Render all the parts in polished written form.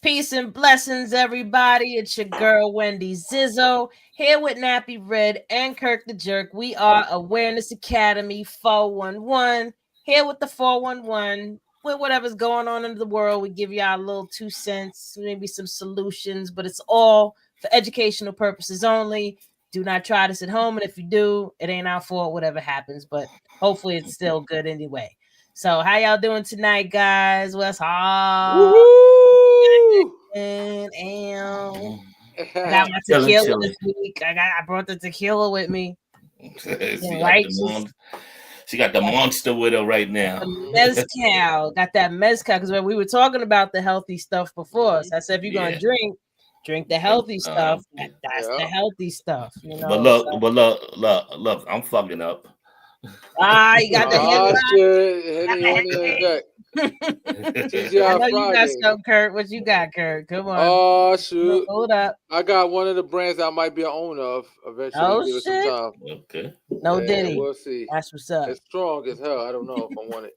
Peace and blessings, everybody. It's your girl, Wendy Zizzo, here with Nappy Red and Kirk the Jerk. We are Awareness Academy 411, here with the 411. With whatever's going on in the world, we give you our little 2 cents, maybe some solutions, but it's all for educational purposes only. Do not try this at home, and if you do, it ain't our fault, whatever happens, but hopefully it's still good anyway. So, how y'all doing tonight, guys? What's up? Woohoo! And I got my Chilling, tequila chilling. this week. I brought the tequila with me. she And got the righteous. she got the Got monster with her right now. the mezcal. Got that mezcal because when we were talking about the healthy stuff before, so I said if you're gonna Yeah. drink the healthy stuff. Yeah. That's the Yeah. healthy stuff, you But know. look, So look, I'm fucking up. you got the Ah, headlock. shit. Got Henny is back. I TGI know you got Friday. some, Kurt. What you got, Kurt? Come on, Oh, shoot. hold up. I got one of the brands I might be an owner of eventually. Oh Give it some shit, time. Okay. no Yeah, Diddy. we'll see. That's what's up. It's strong as hell. I don't know if I want it.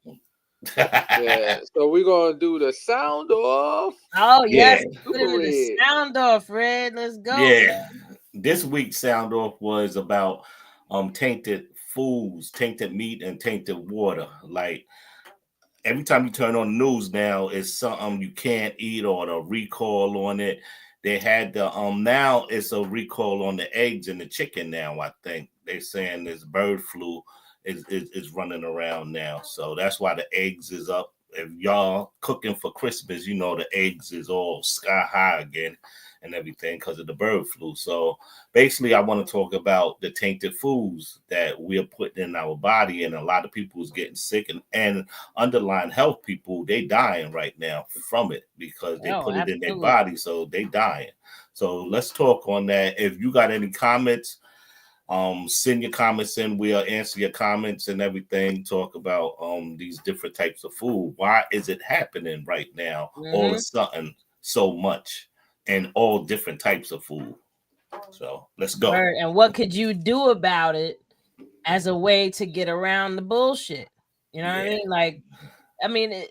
Yeah. So we're going to do the sound off. Oh Yeah. yes, put it Super in the Red. sound off, Red. Let's go, Yeah. man. This week's sound off was about tainted foods, tainted meat, and tainted water. Like every time you turn on the news now, it's something you can't eat or the recall on it. They had the now it's a recall on the eggs and the chicken now. I think they're saying this bird flu is running around now. So that's why the eggs is up. If y'all cooking for Christmas, you know the eggs is all sky high again and everything because of the bird flu. So basically I want to talk about the tainted foods that we're putting in our body, and a lot of people is getting sick, and underlying health people, they dying right now from it because they Oh, put it in their absolutely. body, so they dying. So let's talk on that. If you got any comments, send your comments in. We'll answer your comments and everything. Talk about these different types of food. Why is it happening right now all of Mm-hmm. a sudden so much, and all different types of food? So let's go. Word. And what could you do about it as a way to get around the bullshit? You know what I Yeah, mean? Like, I mean,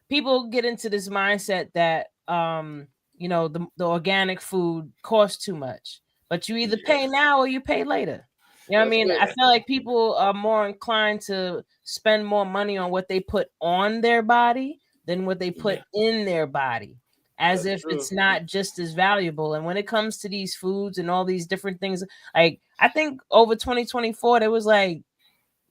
people get into this mindset that the organic food costs too much, but you either yeah, pay now or you pay later. You know what I That's mean? I it. feel like people are more inclined to spend more money on what they put on their body than what they put yeah, in their body, as That's if true. it's not just as valuable. And when it comes to these foods and all these different things, like I think over 2024 there was like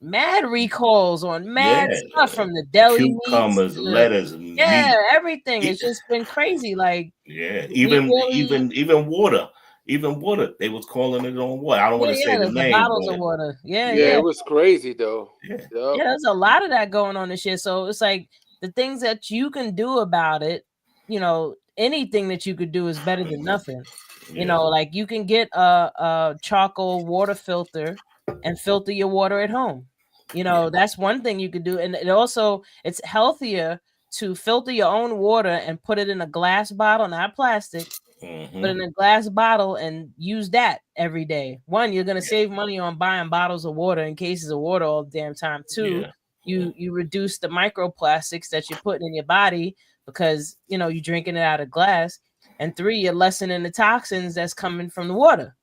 mad recalls on mad yeah. stuff from the deli meats Cucumbers, to the lettuce, yeah, meat. everything. E- It's just been crazy. Like Yeah, we even really even even water, even water. They was calling it on water. I don't want to say yeah, the the name, bottles of but water. Yeah, Yeah, yeah. yeah, it was crazy, though. yeah, Yep. Yeah, there's a lot of that going on this year. So it's like the things that you can do about it, anything that you could do is better than nothing. yeah, Like you can get a charcoal water filter and filter your water at home. yeah, That's one thing you could do. And it's healthier to filter your own water and put it in a glass bottle, not plastic, but hmm in a glass bottle and use that every day. One, you're gonna yeah, save money on buying bottles of water and cases of water all the damn time. Two, yeah, you reduce the microplastics that you're putting in your body because you're drinking it out of glass. And three, you're lessening the toxins that's coming from the water.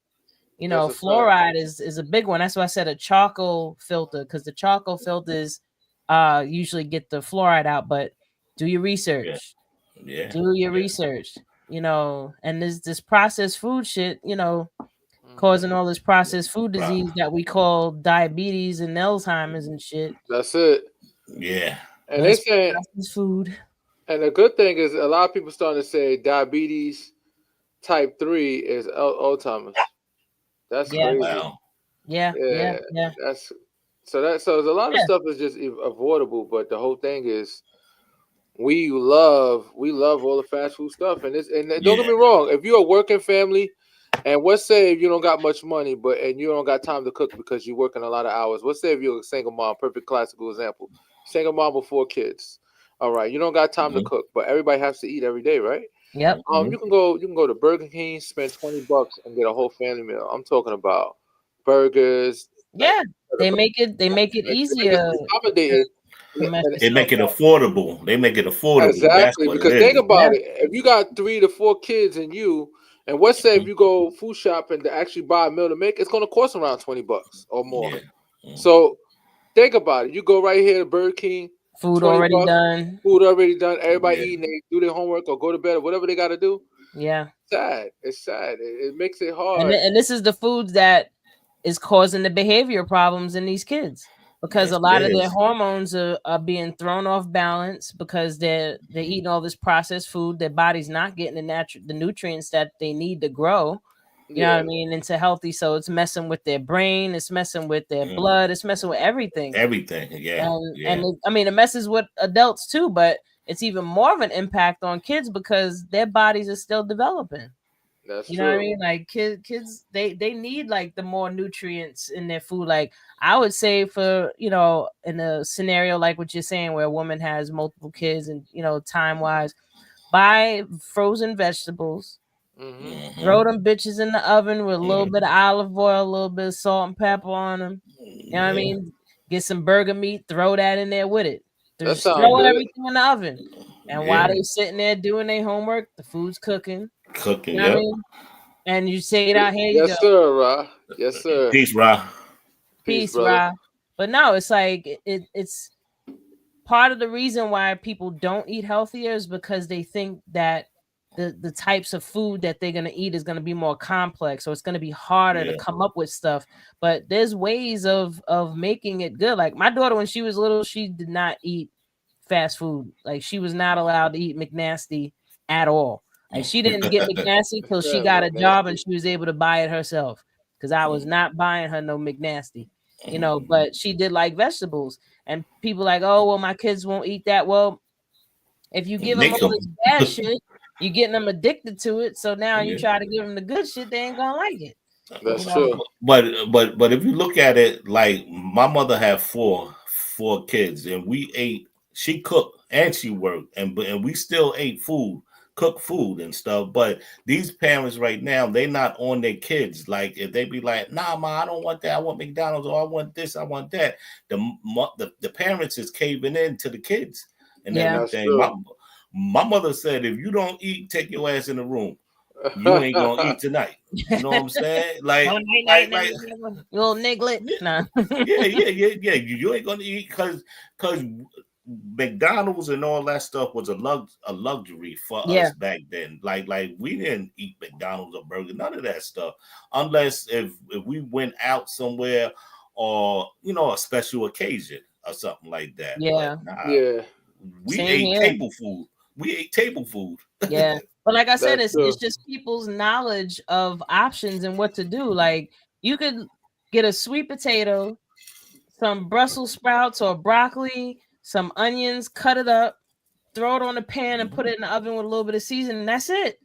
That's a fact. Fluoride is a big one. That's why I said a charcoal filter, because the charcoal filters usually get the fluoride out, but do your yeah, research, yeah, do your yeah. research, and this processed food shit, Hmm. causing all this processed food disease that we call diabetes and Alzheimer's and shit. That's it. Yeah, And But they it's saying, processed food. and the good thing is, a lot of people starting to say diabetes type 3 is Alzheimer's. That's Yeah, crazy. wow. yeah, yeah, Yeah, yeah, that's so. There's a lot of yeah, stuff is just avoidable, but the whole thing is we love all the fast food stuff, and don't get Yeah, me wrong. If you're a working family, and let's say if you don't got much money, and you don't got time to cook because you're working a lot of hours. Let's say if you're a single mom, perfect classical example, single mom with 4 kids. All right, you don't got time to hmm cook, but everybody has to eat every day, right? yep, hmm You can go to Burger King, spend $20 and get a whole family meal. I'm talking about burgers, like yeah. They make it they make it easier. accommodating The mess And It yourself make it up. affordable. They make it affordable. That's exactly, what it because think is. Yeah. about it. If you got 3 to 4 kids and you, and let's say if Mhm. you go food shopping to actually buy a meal to make, it's going to cost around $20 or more. Yeah. Mm. So think about it. You go right here to Burger King, Food 20 already bucks, done. food already done. Everybody Yeah. eating, they do their homework or go to bed or whatever they got to do. Yeah. Sad. It's sad. It makes it And hard. and this is the foods that is causing the behavior problems in these kids because Yes, a it lot of their is. hormones are being thrown off balance because they're eating all this processed food. Their body's not getting the nutrients that they need to grow. You know what I Yeah, mean? Into healthy. So it's messing with their brain, it's messing with their Mm. blood, it's messing with everything. Everything. Yeah. And Yeah. I mean, it messes with adults too, but it's even more of an impact on kids because their bodies are still developing. that's You know what I true. mean? Like kids, they need like the more nutrients in their food. Like I would say for in a scenario like what you're saying, where a woman has multiple kids and time wise, buy frozen vegetables, Hmm. throw Hmm. them bitches in the oven with a little Hmm. bit of olive oil, a little bit of salt and pepper on them. You know what I Yeah. mean? Get some burger meat, throw that in there with it. That Just sounds throw Yeah. good. everything in the oven. And while Yeah. they sitting there doing their homework, the food's cooking. Cooking. You know what I Yep. mean? And you say it out, here you go. Yes, sir, Ra. Yes, sir. Peace, Ra. Peace, Peace, brother. Ra. But no, it's like it's part of the reason why people don't eat healthier is because they think that the types of food that they're gonna eat is gonna be more complex, or it's gonna be harder to Yeah. come up with stuff. But there's ways of making it good. Like my daughter, when she was little, she did not eat fast food. Like she was not allowed to eat McNasty at all. Like she didn't get McNasty till she Yeah, got a job and McNasty. she was able to buy it herself. Because I was not buying her no McNasty, But she did like vegetables, and people like, oh well, my kids won't eat that. Well, if you give them Make all them. this bad shit, you're getting them addicted to it. So now you Yeah. try to give them the good shit, they ain't gonna like it. You That's know? true. But if you look at it, like my mother had four kids, and we ate. She cooked and she worked, and we still ate food, cooked food and stuff. But these parents right now, they not on their kids. Like if they be like, "Nah, ma, I don't want that. I want McDonald's, or I want this, I want that." The parents is caving in to the kids and Yeah. That's everything. true. My mother said, "If you don't eat, take your ass in the room. You ain't gonna eat tonight." You know what I'm saying? Oh, night, you little niglet. Yeah, Nah. yeah. You ain't gonna eat because McDonald's and all that stuff was a luxury for Yeah. us back then. Like we didn't eat McDonald's or burger, none of that stuff, unless if we went out somewhere or a special occasion or something like that. But Yeah. nah, Yeah, we Same ate here. table food. We ate table food. Yeah. But like I said, that's it's true. just people's knowledge of options and what to do. Like you could get a sweet potato, some Brussels sprouts or broccoli, some onions, cut it up, throw it on a pan and put it in the oven with a little bit of seasoning. That's it.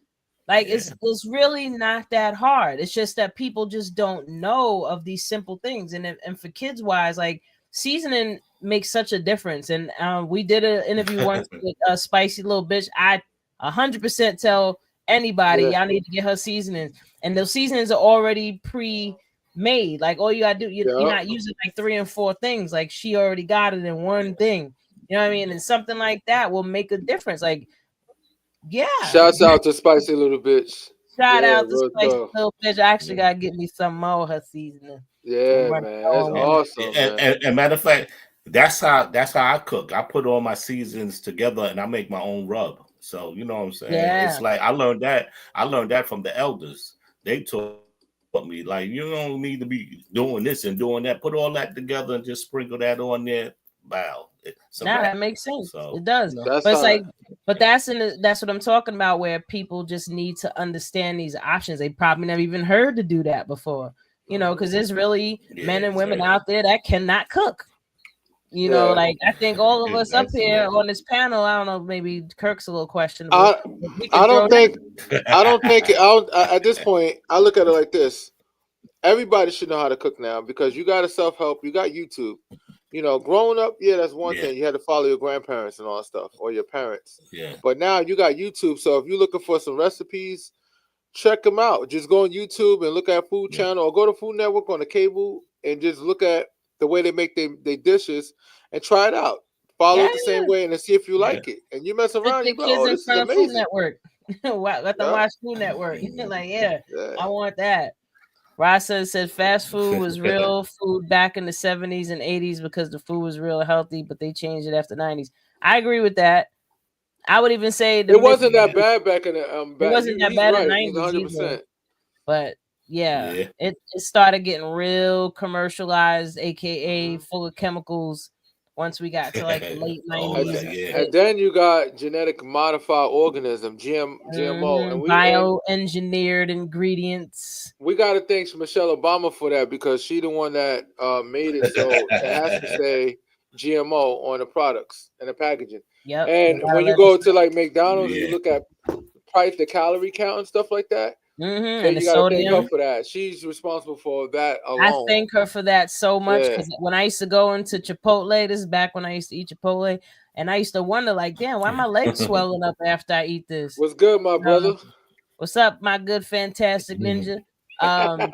Like Yeah, it's really not that hard. It's just that people just don't know of these simple things. And for kids wise, like seasoning makes such a difference. And we did an interview once with a spicy little bitch. I 100% tell anybody Yeah, y'all need to get her seasonings, and those seasonings are already pre-made. Like all you gotta do, you're yeah. not using like 3 and 4 things. Like she already got it in one thing. You know what I mean? And something like that will make a difference. Like, yeah. Shouts out to Spicy Little Bitch. Shout Yeah, out to real Spicy tough. Little Bitch. I actually yeah. gotta get me some more of her seasoning. I'm Yeah, running man, low that's on one. awesome, man. And matter of fact, that's how I cook. I put all my seasons together and I make my own rub. So you know what I'm saying? Yeah. It's like I learned that from the elders. They taught me like you don't need to be doing this and doing that. Put all that together and just sprinkle that on there. Wow, it's a Nah, wrap. that makes sense. So It does. That's But it's how. like, but that's what I'm talking about, where people just need to understand these options. They probably never even heard to do that before. Because there's really yeah, men and women exactly. out there that cannot cook. Yeah, Like I think all of us up That's here yeah. on this panel, I don't know, maybe Kirk's a little questionable. I But we I could throw don't that. think at this point I look at it like this. Everybody should know how to cook now because you got a self help, you got YouTube. Growing up, yeah, that's one Yeah, thing. You had to follow your grandparents and all that stuff or your parents. yeah, But now you got YouTube, so if you're looking for some recipes, check them out. Just go on YouTube and look at Food yeah, Channel or go to Food Network on the cable and just look at the way they make their dishes and try it out. Follow Yeah, it the same way and then see if you Yeah. like it. And you mess put around, your you be like, kids oh, in this is front of Food amazing. Network. Let them Yeah. watch Food Network. Like, yeah, Yeah. I want that. Rasa said fast food was real food back in the 70s and 80s because the food was real healthy, but they changed it after 90s. I agree with that. I would even say the It mid wasn't that bad back in the it back. wasn't that He's bad in the right. He's 90s either. 100%. But yeah, Yeah. it started getting real commercialized, aka full of chemicals once we got to like the late Oh, 90s and yeah. And shit. then you got genetic modified organism, GMO, and Bioengineered ingredients. we got to thank Michelle Obama for that because she the one that made it so it has to say GMO on the products and the packaging. Yep. They And gotta when you let us go to like McDonald's and you Yeah. look at price, the calorie count and stuff like that, And the you got to thank her sodium. for that. She's responsible for that I alone. thank her for that so much Yeah. because when I used to go into Chipotle, this is back when I used to eat Chipotle, and I used to wonder, like, damn, why my legs swelling up after I eat this? What's good, my brother? What's up, my good fantastic ninja? But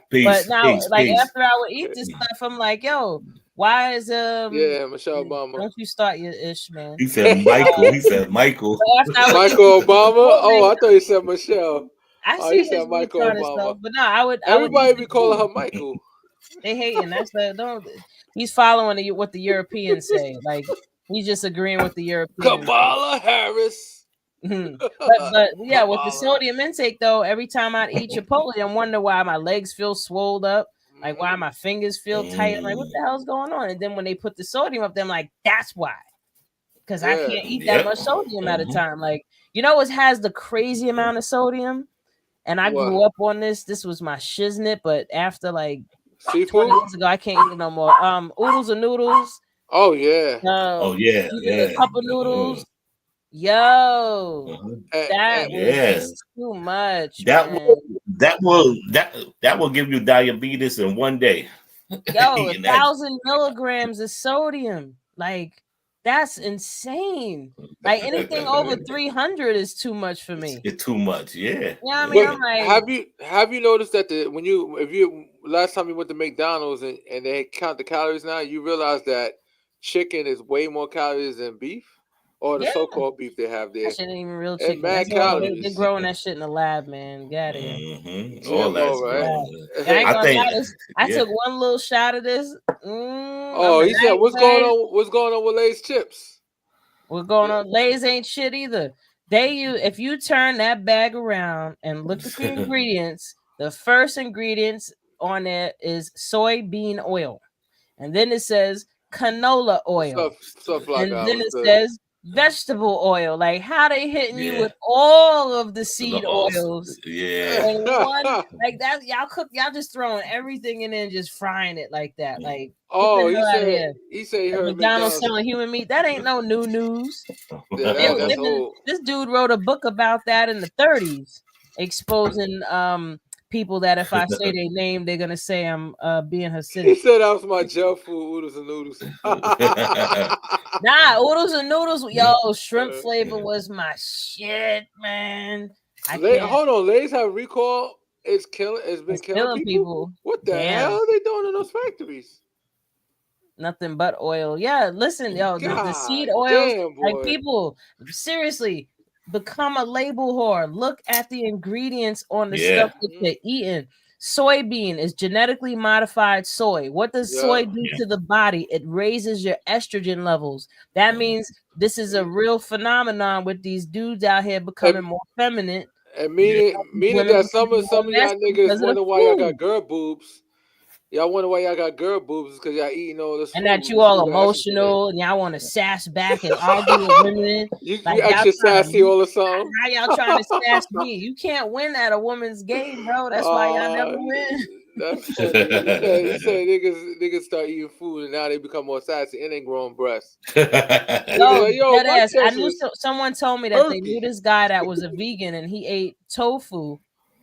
Peace, now, peace, like peace. after I would eat this stuff, I'm like, yo, why is Yeah, Michelle Obama. Don't you start your ish, man? He said Michael. He said Michael. But after I would eat Michael Obama. Chipotle, Oh, I thought you said Michelle. I Oh, see you his said Michael retarded Obama. stuff, but no, I would Everybody eat be the calling her food. Michael. They hating. That's the don't. He's following what the Europeans say. Like he's just agreeing with the Europeans. Kamala Harris. But yeah, with the Kamala. sodium intake though, every time I eat Chipotle, I'm wondering why my legs feel swelled up, like why my fingers feel tight. I'm like, what the hell's going on? And then when they put the sodium up, there, I'm like, that's why. Because I can't eat that much sodium at a time. Like, you know what has the crazy amount of sodium? And I grew up on this. This was my shiznit, but after like seafood 20 years ago, I can't eat it no more. Oodles and noodles. Oh yeah. Oh yeah, Even yeah. a cup of noodles. Yo, that was just too much. That man. that will give you diabetes in one day. Yo, 1,000 milligrams of sodium. Like that's insane. Like anything over 300 is too much for me. It's too much, yeah. You know what I mean? I'm like, have you noticed that if you last time you went to McDonald's and they count the calories now, you realize that chicken is way more calories than beef or the so-called beef they have there. That shit ain't even real chicken. Mad calories. They're growing that shit in the lab, man. Get out of here. All that's right? I took one little shot of this. He said, "What's going on? What's going on with Lay's chips? What's going on? Lay's ain't shit either. If you turn that bag around and look at the ingredients, the first ingredients on it is soybean oil, and then it says canola oil, and then it says vegetable oil. Like how they hitting you with all of the seed oils, and one like that. Y'all just throwing everything in there and just frying it like that. Like he said he heard McDonald's selling human meat. That ain't no new news. This dude wrote a book about that in the 30s, exposing people that if I say their name, they're gonna say I'm being Hasidic. He said that was my gel food, oodles and noodles. Nah, oodles and noodles, yo, shrimp flavor was my shit, man. Hold on, Lay's have recall. It's been killing people. What the hell are they doing in those factories? Nothing but oil. Yeah, listen, yo, the seed oils, like people, seriously, become a label whore. Look at the ingredients on the stuff that you're eating. Soybean is genetically modified soy. What does soy do to the body? It raises your estrogen levels. That means this is a real phenomenon with these dudes out here becoming more feminine. And meaning that some of y'all niggas wonder why y'all got girl boobs. Y'all wonder why y'all got girl boobs because y'all eating all this and food, that you all emotional and y'all want to sass back and argue with women. You extra sassy all the time. How y'all trying to sass me? You can't win at a woman's game, bro. That's why y'all never win. That's funny. He said niggas start eating food and now they become more sassy and they growing breasts. I knew someone told me that they knew this guy that was a vegan and he ate tofu.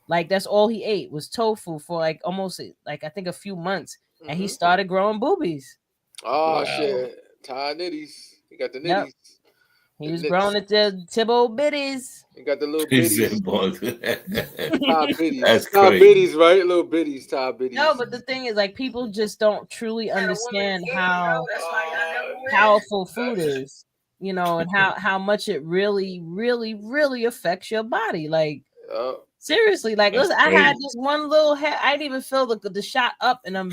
Like that's all he ate was tofu for like almost like I think a few months, and he started growing boobies. Oh shit! Tie nitties. He got the nitties. Yep. He was growing at the Tibbo bitties. He got the little bitties. Tie bitties. That's tie crazy. bitties, right? Little bitties, tie bitties. No, but the thing is, like, people just don't truly understand how. powerful food is, and how much it really, really, really affects your body. Like seriously, like That's listen, I had crazy. this one little I didn't even feel the shot up, and I'm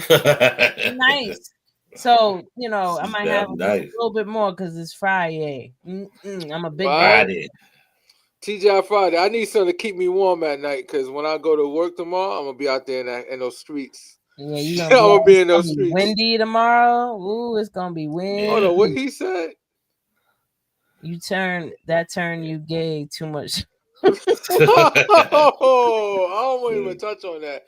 nice. So I might have just a Nice. little bit more because it's Friday. I'm a big girl. Friday. TGI Friday. I need something to keep me warm at night because when I go to work tomorrow, I'm gonna be out there in those streets. Yeah, you I'm gonna gonna be in it's gonna those be streets. windy tomorrow. Ooh, it's gonna be windy. Oh no, what he said? You turn you gay too much. Oh, I don't even touch on that.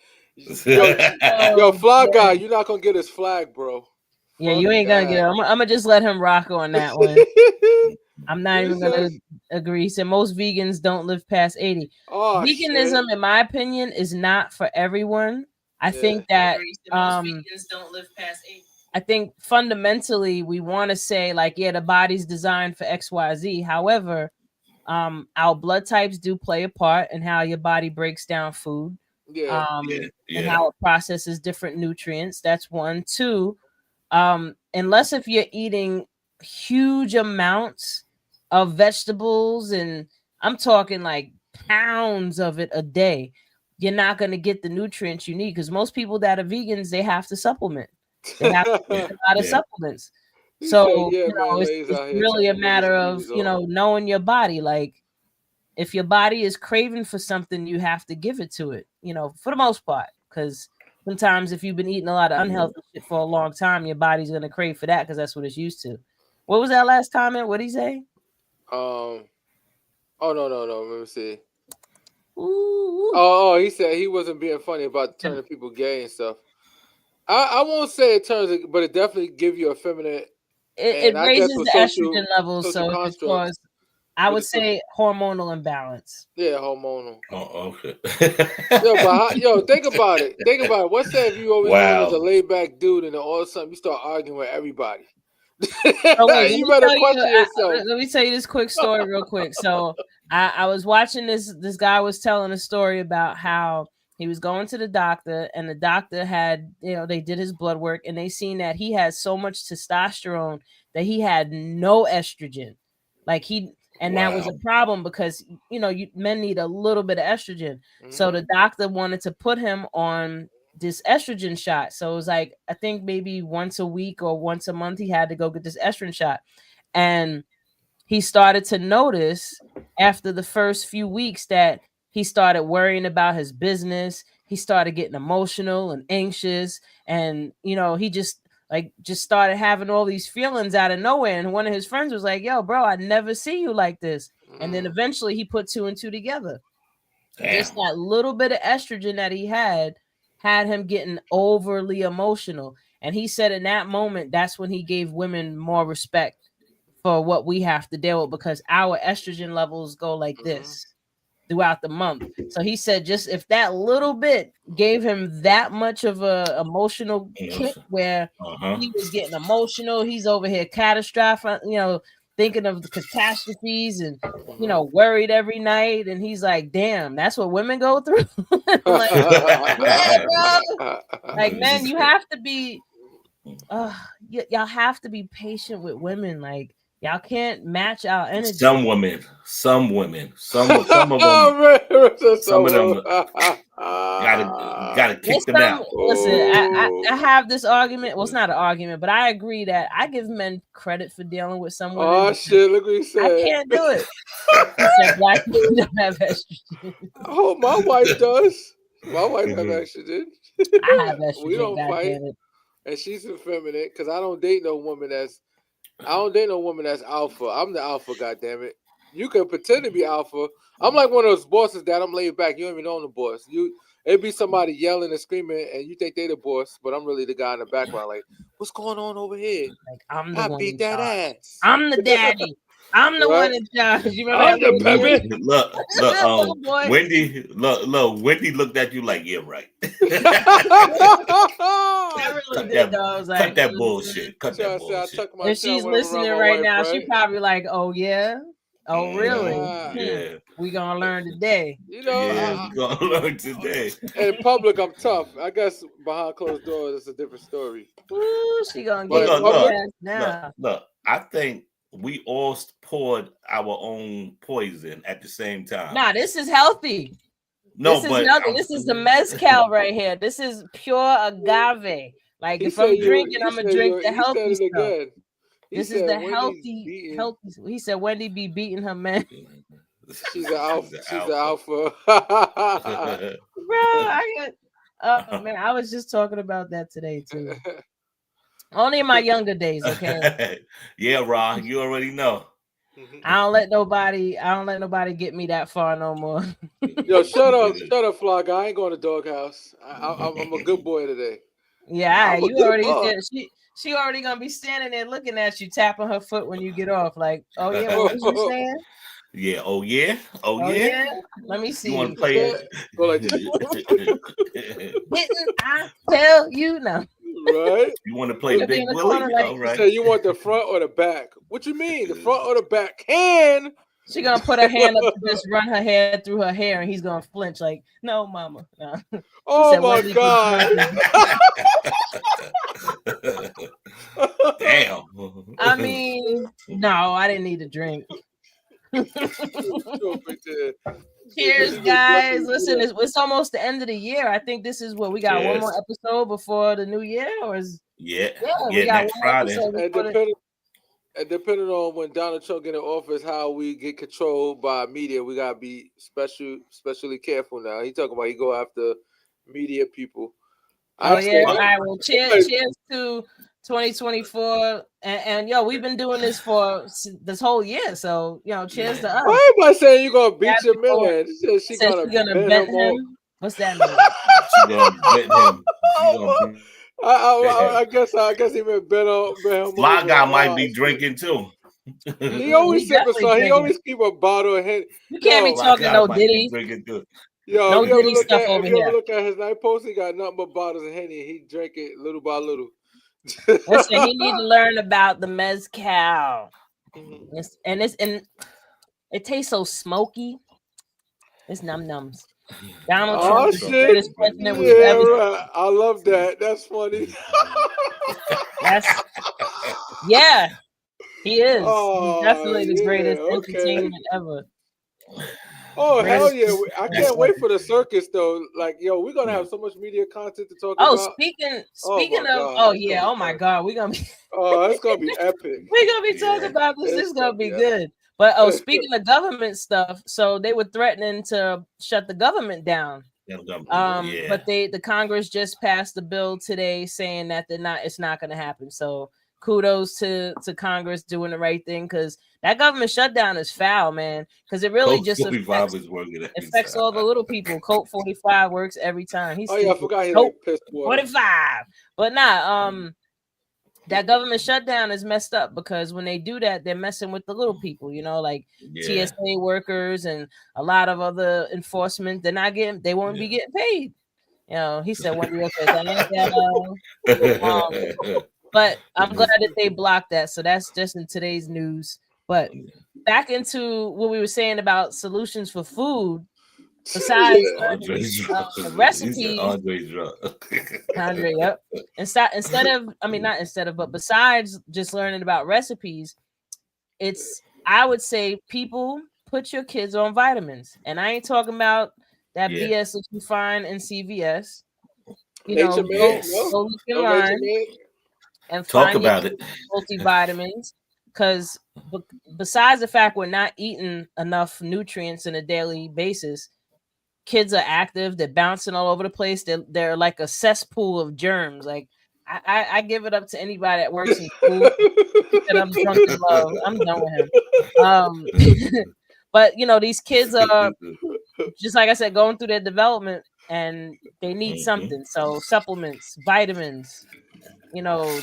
Yo, fly guy, you're not gonna get his flag, bro. Yeah, Fuck you ain't gonna that. get it. I'm gonna just let him rock on that one. I'm not even gonna agree. He said most vegans don't live past 80. Oh, Veganism, shit. in my opinion, is not for everyone. I think that most vegans don't live past 80. I think fundamentally we want to say like, yeah, the body's designed for XYZ. However, our blood types do play a part in how your body breaks down food. Yeah. And how it processes different nutrients. That's one. Two, unless if you're eating huge amounts of vegetables, and I'm talking like pounds of it a day, you're not going to get the nutrients you need, because most people that are vegans, they have to supplement. They have to take a lot of supplements. So it's really a matter of knowing your body. Like if your body is craving for something, you have to give it to it, for the most part, because sometimes if you've been eating a lot of unhealthy shit for a long time, your body's going to crave for that because that's what it's used to. What was that last comment? What did he say? Oh no. Let me see. Ooh. Oh, he said he wasn't being funny about turning people gay and stuff. I won't say it turns, but it definitely gives you a feminine. It raises the estrogen levels, so it causes, I would say, hormonal imbalance. Yeah, hormonal. Oh, okay. Think about it. What's that if you always known as a laid back dude, and then all of a sudden you start arguing with everybody? Oh, wait, you better question yourself. Let me tell you this quick story real quick. So I was watching this guy was telling a story about how he was going to the doctor, and the doctor had, they did his blood work, and they seen that he had so much testosterone that he had no estrogen. Like that was a problem because, men need a little bit of estrogen. Mm-hmm. So the doctor wanted to put him on this estrogen shot. So it was like, I think maybe once a week or once a month, he had to go get this estrogen shot. And he started to notice after the first few weeks that he started worrying about his business. He started getting emotional and anxious. And, he just started having all these feelings out of nowhere. And one of his friends was like, yo, bro, I never see you like this. And then eventually he put two and two together. Damn. Just that little bit of estrogen that he had him getting overly emotional. And he said in that moment, that's when he gave women more respect for what we have to deal with, because our estrogen levels go like this throughout the month. So he said just if that little bit gave him that much of a emotional kick where he was getting emotional, he's over here catastrophic, thinking of the catastrophes and worried every night, and he's like, damn, that's what women go through. Like, yeah, bro. Like, man, you have to be y'all have to be patient with women. Like, y'all can't match our energy. Some women, some of them gotta kick them out. Listen, I have this argument. Well, it's not an argument, but I agree that I give men credit for dealing with some women. Oh shit! Look what he said. I can't do it. He said black people don't have estrogen. I hope my wife does. My wife have estrogen. I have estrogen. We don't fight, and she's effeminate because I don't date no woman that's alpha. I'm the alpha, goddammit. You can pretend to be alpha. I'm like one of those bosses that I'm laid back. You don't even know I'm the boss. It'd be somebody yelling and screaming, and you think they the boss, but I'm really the guy in the background. Like, what's going on over here? Like, I'm the one. I beat that ass. I'm the daddy. I'm the one in charge. You remember I'm the baby. Look, Wendy. Look, Wendy looked at you like, yeah, right. I really did, though. I was like, cut that bullshit. Cut that bullshit. If she's listening right now, she probably like, oh yeah. Oh really? Yeah. We gonna learn today. We gonna learn today. In public, I'm tough. I guess behind closed doors, it's a different story. Ooh, she gonna get look, now. Look. I think we all poured our own poison at the same time. Nah, this is healthy. No, This is but healthy. This is the mezcal right here. This is pure agave. Like He if said I'm you. drinking, He I'm gonna said drink you. the He said healthy it stuff. again. He This is said the Wendy's healthy, beating. healthy. He said Wendy be beating her man. She's an alpha. She's an alpha. Bro, I got. Oh man, I was just talking about that today too. Only in my younger days, okay. Yeah, Ra, you already know. I don't let nobody get me that far no more. Yo, shut up, Fly Guy. I ain't going to doghouse. I'm a good boy today. Yeah, I'm a you good already boy. did. She already gonna be standing there looking at you, tapping her foot when you get off. Like, oh yeah, what was you saying? Yeah. Oh yeah. Oh yeah. Let me see. You want to play? Go like this. Didn't I tell you no? Right? You want to play You'll be Big in the Willie? corner like- All You right. say you want the front or the back? What you mean? The front or the back? Can She gonna put her hand up to just run her hair through her hair, and he's gonna flinch like, no, mama. No. Oh said, my "Wendy, keep God. Damn. I mean, no, I didn't need a drink. Cheers, guys. Listen, it's almost the end of the year. I think this is what we got. One more episode before the new year, or is yeah, we got next one Friday. episode And before depending on when Donald Trump get in office, how we get controlled by media, we gotta be especially careful now. He talking about he go after media people. Oh yeah, all right. Well, cheers to 2024, and yo, we've been doing this for this whole year, so cheers to us. Why am I saying you gonna beat your man? She said gonna she gonna bet him. him. What's that mean? She gonna bet him. She gonna I guess he meant bet him. My guy might be drinking too. He always sipping something. He always keep a bottle of Henny. You can't be talking no Diddy. Yo, no if you Diddy stuff over if you here. ever look at his night post, he got nothing but bottles of Henny. He drank it little by little. Listen, he need to learn about the mezcal. And it tastes so smoky. It's nums. Donald Trump is the greatest president we've ever seen. Right. I love that. That's funny. Yeah, he is. He's definitely the greatest entertainment ever. Oh, hell yeah. I can't wait for the circus though. Like, yo, we're gonna have so much media content to talk about. Speaking of oh my God, we're gonna be it's gonna be epic. We're gonna be talking about this. This is gonna be good. But speaking of government stuff, so they were threatening to shut the government down. But the Congress just passed a bill today saying that it's not gonna happen. So kudos to Congress doing the right thing, because that government shutdown is foul, man. Because it really just affects all the little people. Code 45 works every time. I forgot he like pissed water. 45, but that government shutdown is messed up, because when they do that, they're messing with the little people, like TSA workers and a lot of other enforcement. They won't be getting paid. He said, but I'm glad that they blocked that. So that's just in today's news. But back into what we were saying about solutions for food. Besides recipes, Andre, yep. But besides just learning about recipes, I would say people put your kids on vitamins, and I ain't talking about that BS that you find in CVS. Go look online and talk about it. Multivitamins, because besides the fact we're not eating enough nutrients on a daily basis. Kids are active. They're bouncing all over the place. They're like a cesspool of germs. Like I give it up to anybody that works in school. And I'm drunk in love. I'm done with him. But these kids are just like I said, going through their development, and they need something. So supplements, vitamins.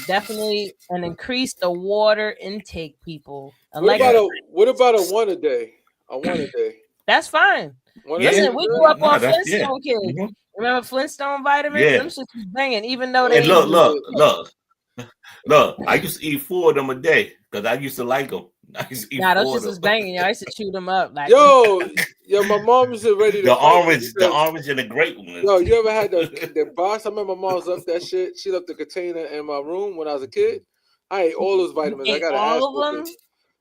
Definitely, and increase the water intake. People. What about a one a day? A one a day. That's fine. Listen, we grew up on Flintstone kids. Mm-hmm. Remember Flintstone vitamins? Them shits was banging, even though they look. I used to eat 4 of them a day because I used to like them. Those shits was banging. I used to chew them up. Like yo, my mom used to ready to the orange and the grape ones. Yo, you ever had the box? I remember my mom left that shit. She left the container in my room when I was a kid. I ate all those You vitamins. I ate got an ass all of whooping. them?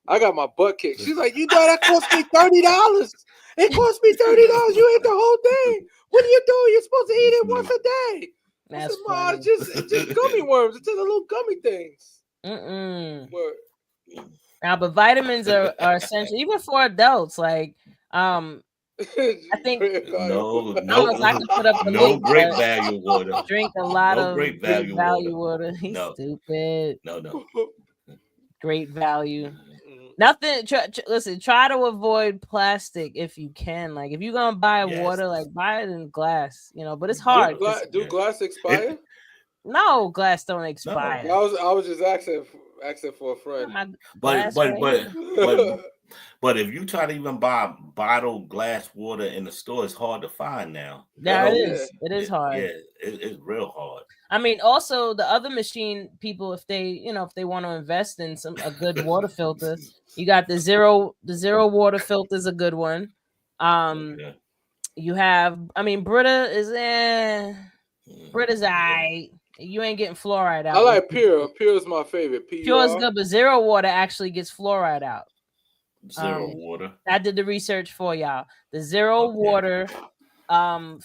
I got my butt kicked. She's like, you know that cost me $30. It cost me $30. You ate the whole thing. What are you doing? You're supposed to eat it once a day. I said, That's Ma, funny. it's just gummy worms. It's just the little gummy things. But Now, but vitamins are essential even for adults. Like, I think No, I don't know if I no, can put up a no link, great but value water. drink a lot No of great great value water. value water. He's No, stupid. no. Great value. Nothing. Listen, try to avoid plastic if you can. Like, if you're gonna buy Yes. water, like buy it in glass. But it's Yeah. hard because do glass expire? no glass don't No. expire. I was just asking for a friend. My But glass but right but here. but but if you try to even buy bottled glass water in the store, it's hard to find now. Yeah, it Yeah. is. It is hard. Yeah, it's real hard. I mean, also the other machine people, if they want to invest in a good water filter, you got the zero water filter is a good one. Okay. You have, I mean, Brita is Brita's Mhm. alright. You ain't getting fluoride I out. like Pure. Pure is my favorite. Pure is PUR. good, but zero water actually gets fluoride out. Zero water. I did the research for y'all. The zero Okay. water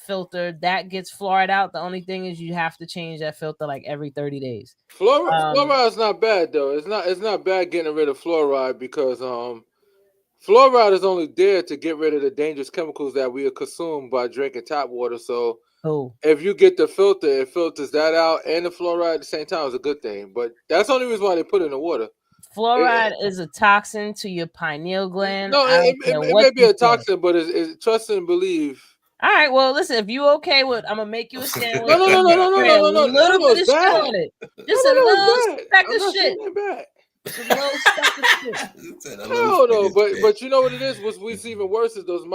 filter that gets fluoride out. The only thing is you have to change that filter like every 30 days. Fluoride is not bad though. It's not bad getting rid of fluoride because fluoride is only there to get rid of the dangerous chemicals that we consume by drinking tap water. So if you get the filter, it filters that out and the fluoride at the same time is a good thing. But that's the only reason why they put it in the water. Fluoride is a toxin to your pineal gland. No, I don't care it what may be you a say. toxin, but it's trust and believe. All right, well, listen, if you okay with, I'm gonna make you a sandwich. No, Spray a little bit of it's shit bad. on it. No, Just a little it's bad. speck I'm of not shit. saying that bad. Just a little speck of shit. Hell no, but you know what it is? What's even worse is those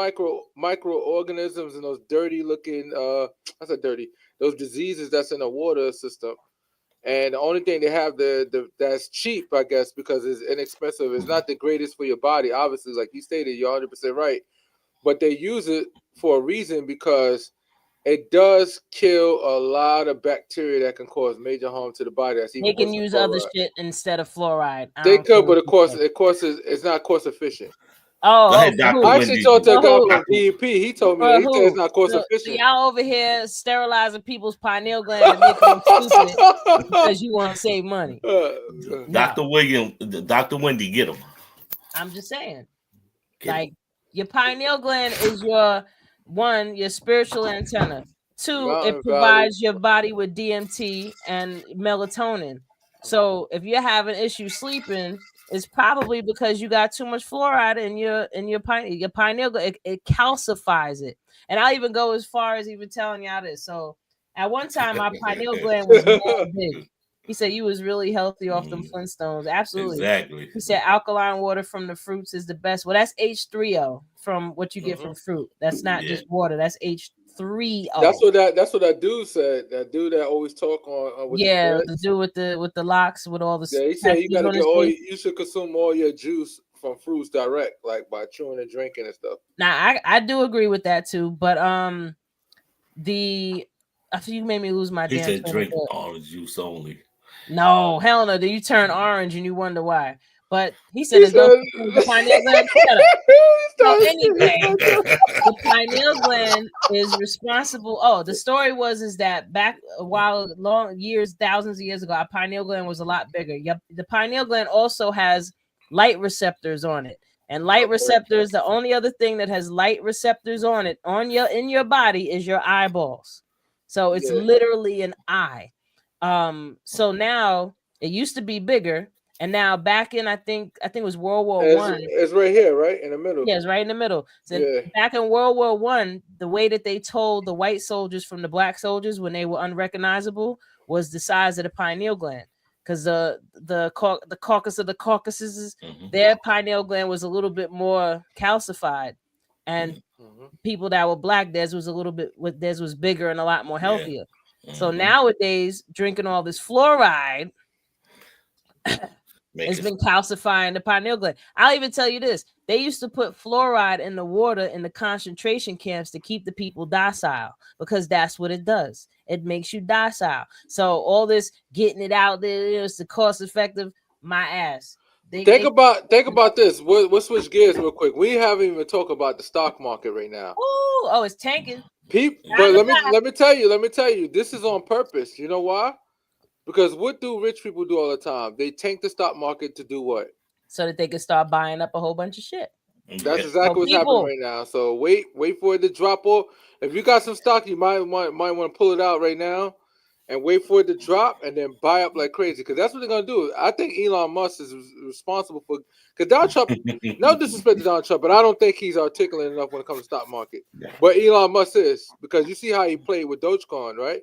microorganisms and those dirty looking I said dirty, those diseases that's in the water system. And the only thing they have the that's cheap, I guess, because it's inexpensive, it's not the greatest for your body. Obviously, like you stated, you're 100% right. But they use it for a reason because it does kill a lot of bacteria that can cause major harm to the body. That's even They worse can than use other fluoride. shit instead of fluoride. I They don't care could, but what of you course, say. it's not cost efficient. Go ahead, For Dr. who? I actually Wendy. talked to a For guy who? from DEP. He told me For that. He said it's who? not cost So efficient. y'all over here sterilizing people's pineal gland and making them stupid because you want to save money. No, Dr. Wendy, get him. I'm just saying. Get Like him. your pineal gland is your spiritual antenna. Two, it Mountain Valley. provides your body with DMT and melatonin. So if you're having issues sleeping, it's probably because you got too much fluoride in your pineal gland. It calcifies it. And I'll even go as far as even telling y'all this. So at one time my pineal gland was mad big. He said you was really healthy off them Flintstones. Absolutely. Exactly. He said alkaline water from the fruits is the best. Well, that's H3O from what you get from fruit. That's not just water. That's H3O. That's what that dude said. That dude that always talk on with the The dude with the locks with all the yeah, he said you tattoos got to on get his all. face. You should consume all your juice from fruits direct, like by chewing and drinking and stuff. Now I do agree with that too, but the I think you made me lose my He damn said train of drink thought. orange juice only. No, hell no. Then you turn orange and you wonder why. But he said it goes to the pineal gland. Shut up. So anyway, the pineal gland is responsible. Oh, the story is that back a while, thousands of years ago, our pineal gland was a lot bigger. Yep, the pineal gland also has light receptors on it, and light receptors. The only other thing that has light receptors on it in your body is your eyeballs. So it's literally an eye. So now it used to be bigger, and now back in I think it was World War One. It's right here, right in the middle. Yeah, it's right in the middle. So back in World War One, the way that they told the white soldiers from the black soldiers when they were unrecognizable was the size of the pineal gland. Because the caucus of the Caucasus, their pineal gland was a little bit more calcified, and people that were black, theirs was bigger and a lot more healthier. So nowadays, drinking all this fluoride it's been calcifying the pineal gland. I'll even tell you this. They used to put fluoride in the water in the concentration camps to keep the people docile because that's what it does. It makes you docile. So all this getting it out there, it's the cost effective. my ass. Think about this. We'll switch gears real quick. We haven't even talked about the stock market right now. Ooh, oh, it's tanking. But let me tell you, this is on purpose. You know why? Because what do rich people do all the time? They tank the stock market to do what? So that they can start buying up a whole bunch of shit. That's exactly what's happening right now. So wait for it to drop off. If you got some stock, you might want to pull it out right now and wait for it to drop and then buy up like crazy, because that's what they're gonna do. I think Elon Musk is responsible for, because Donald Trump. No disrespect to Donald Trump, but I don't think he's articulate enough when it comes to stock market. But Elon Musk is, because you see how he played with Dogecoin, right?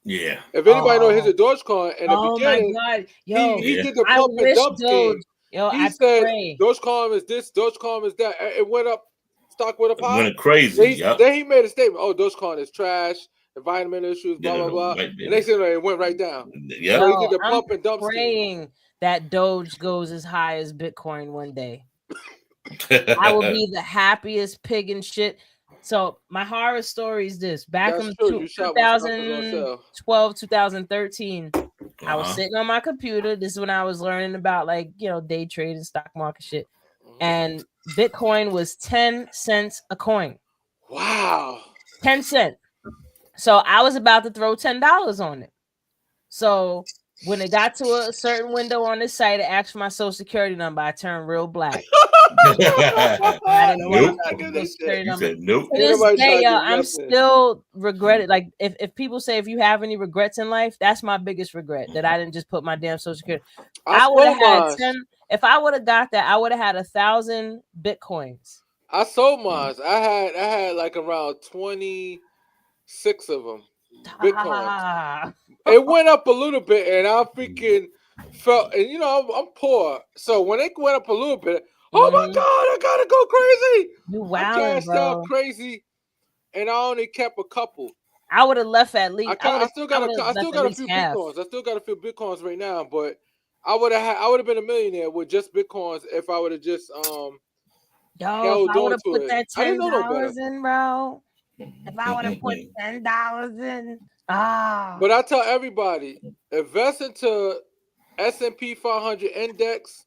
Yeah. If anybody knows his Dogecoin, in the beginning, my God, yo, he did the pump and dump scheme. Yo, he said Dogecoin is this, Dogecoin is that. It went up, stock went up high. Went crazy. Then he made a statement. Oh, Dogecoin is trash, environmental issues, blah blah blah. And they said it went right down. Yeah. So he did the pump and dump scheme. That Doge goes as high as Bitcoin one day. I will be the happiest pig and shit. So my horror story is this: back in 2012, 2013, I was sitting on my computer. This is when I was learning about, like, day trading, stock market shit. And Bitcoin was 10 cents a coin. Wow. 10 cents. So I was about to throw $10 on it. So when it got to a certain window on this site, it asked for my social security number. I turned real black. I didn't know what my social security number. Nope. To this day, I'm still regretted. Like, if people say, if you have any regrets in life, that's my biggest regret, that I didn't just put my damn social security. I would have had 10. If I would have got that, I would have had 1,000 Bitcoins. I sold mine. I had like around 26 of them. Bitcoin. It went up a little bit, and I freaking felt, and I'm poor, so when it went up a little bit, oh my God, I gotta go crazy. I cashed out crazy, and I only kept a couple. I would have left at least. I still got a few Bitcoins. I still got a few Bitcoins right now, but I would have been a millionaire with just Bitcoins if I would have just held if I would have put that $10 in, bro. If I would have put $10 in, But I tell everybody, invest into S&P 500 index,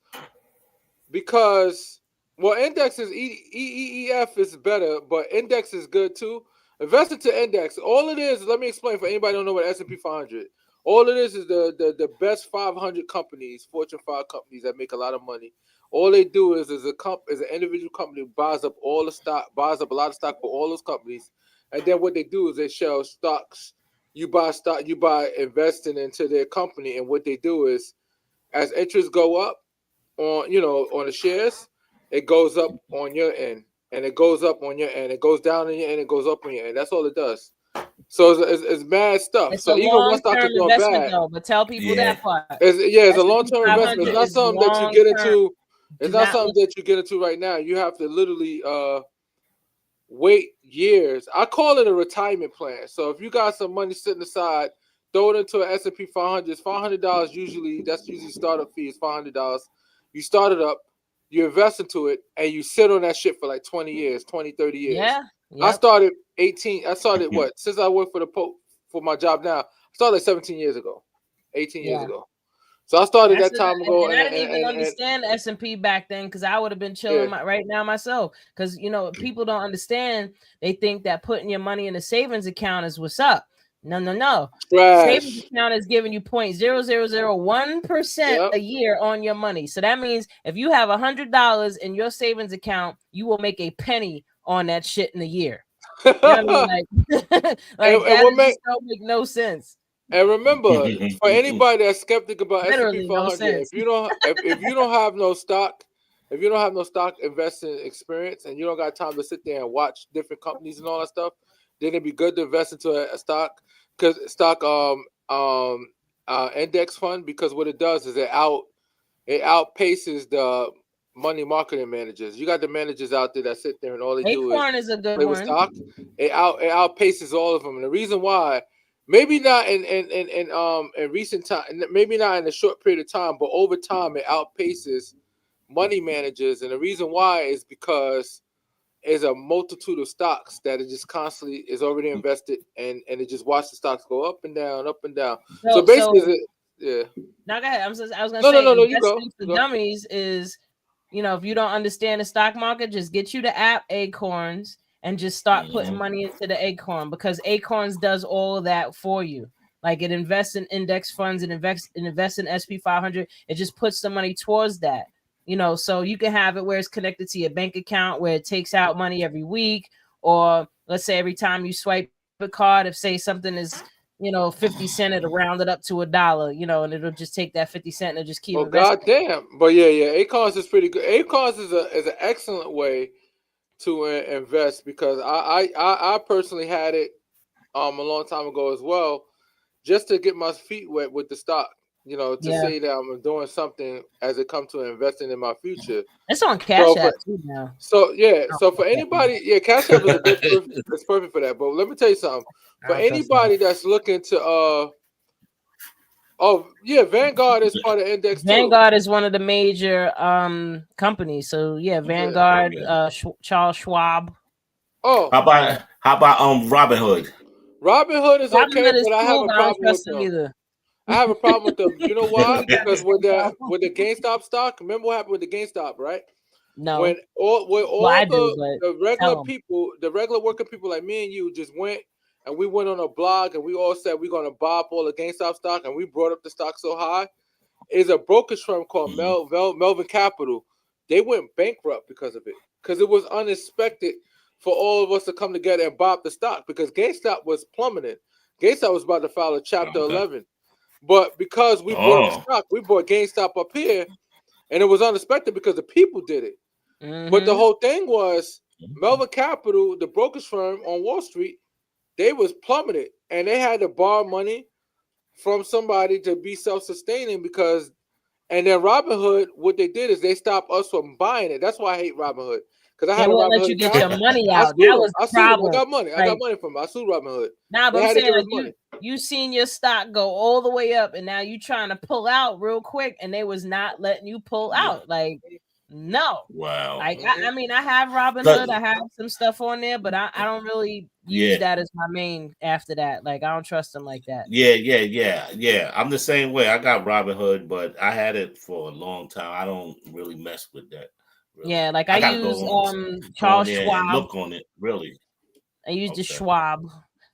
because index is EEF is better, but index is good too. Invest into index. All it is, let me explain for anybody who don't know what S&P 500. All it is the best 500 companies, Fortune 5 companies that make a lot of money. All they do is an individual company buys up all the stock, buys up a lot of stock for all those companies, and then what they do is they sell stocks. You buy stock, you buy investing into their company, and what they do is, as interest go up on the shares, it goes up on your end, and it goes up on your end. It goes down on your end, it goes up on your end. That's all it does. So it's mad stuff. It's so even one stock is going bad, though, but tell people that part. It's a long-term investment. It's not something that you get into. It's not something that you get into right now. You have to literally wait years. I call it a retirement plan. So if you got some money sitting aside, throw it into an S&P 500. It's $500 usually. That's usually startup fee is $500. You start it up, you invest into it, and you sit on that shit for like 20 years, 20, 30 years. Yeah. Yep. I started since I work for the Pope for my job now. I started like 17 years ago, 18 years ago. So I started that time ago. And I didn't even understand the S&P back then, because I would have been chilling right now myself. Because, people don't understand. They think that putting your money in a savings account is what's up. No. Savings account is giving you 0.0001% a year on your money. So that means if you have $100 in your savings account, you will make a penny on that shit in a year. You know what I mean? That don't make no sense. And remember, for anybody that's skeptic about S&P 500, if you don't have no stock, investing experience, and you don't got time to sit there and watch different companies and all that stuff, then it'd be good to invest into a stock index fund, because what it does is it outpaces the money marketing managers. You got the managers out there that sit there and all they do is a good play with stock. It outpaces all of them, and the reason why. Maybe not in recent time, maybe not in a short period of time, but over time it outpaces money managers. And the reason why is because there's a multitude of stocks that it just constantly is already invested, and it just watches the stocks go up and down, up and down. So basically, Yeah. Now go ahead. I was gonna No, no, say no, no. You go. investing You for go. dummies is, if you don't understand the stock market, just get you the app Acorns and just start putting Mhm. money into the Acorn, because Acorns does all of that for you. Like it invests in index funds and invests in SP 500. It just puts the money towards that. So you can have it where it's connected to your bank account, where it takes out money every week, or let's say every time you swipe a card, if say something is 50 cent, it'll round it up to $1, and it'll just take that 50 cent and just keep Oh investing. god damn. But yeah, yeah. Acorns is pretty good. Acorns is an excellent way to invest because I personally had it a long time ago as well, just to get my feet wet with the stock. To Yeah, say that I'm doing something as it comes to investing in my future. it's on Cash So App for too now. so yeah, I don't so for trust that one. anybody, yeah, Cash App is a good perfect. It's perfect for that. But let me tell you something. I For don't trust that. anybody that's looking to oh yeah, Vanguard is part of Index too. Vanguard is one of the major companies. So yeah, Yeah. Vanguard, Yeah. Charles Schwab. Oh, Yeah, How about Robin Hood? Robinhood is okay, Robinhood is but I have cool, a but I don't problem with trust them them. either. I have a problem with them. You know We why? have the Because with same the problem. with the GameStop stock, remember what happened with the GameStop, right? When No, well all I do, but the regular tell them. people, the regular working people like me and you just went and we went on a blog and we all said we're gonna buy up all the GameStop stock and we brought up the stock so high, is a brokerage firm called Mhm. Melvin Capital. They went bankrupt because of it. Because it was unexpected for all of us to come together and buy up the stock because GameStop was plummeting. GameStop was about to file a Chapter Okay. 11. But because we bought up the Oh. stock, we bought GameStop up here, and it was unexpected because the people did it. But the Mm-hmm. whole thing was Melvin Capital, the brokerage firm on Wall Street, they was plummeted, and they had to borrow money from somebody to be self-sustaining because and then Robinhood, what they did is they stopped us from buying it. That's why I hate Robinhood. Because I They had a won't let Robinhood you get account. your money I out. sued That them. was the I sued them. I problem. got money. I got Like, money from them. I sued Robinhood. nah, but They I'm had to saying give us like money. you seen your stock go all the way up, and now you trying to pull out real quick, and they was not letting you pull Yeah. out. Like, no. Wow. Like Mhm. I mean, I have Robinhood, I Cause, have some stuff on there, but I don't really use yeah. that as my main after that. Like I don't trust them like that. Yeah. I'm the same way. I got Robin Hood, but I had it for a long time. I don't really mess with that. Really, Yeah, like I I gotta use go on Charles there and Schwab. look on it. Really. I use the Okay. Schwab.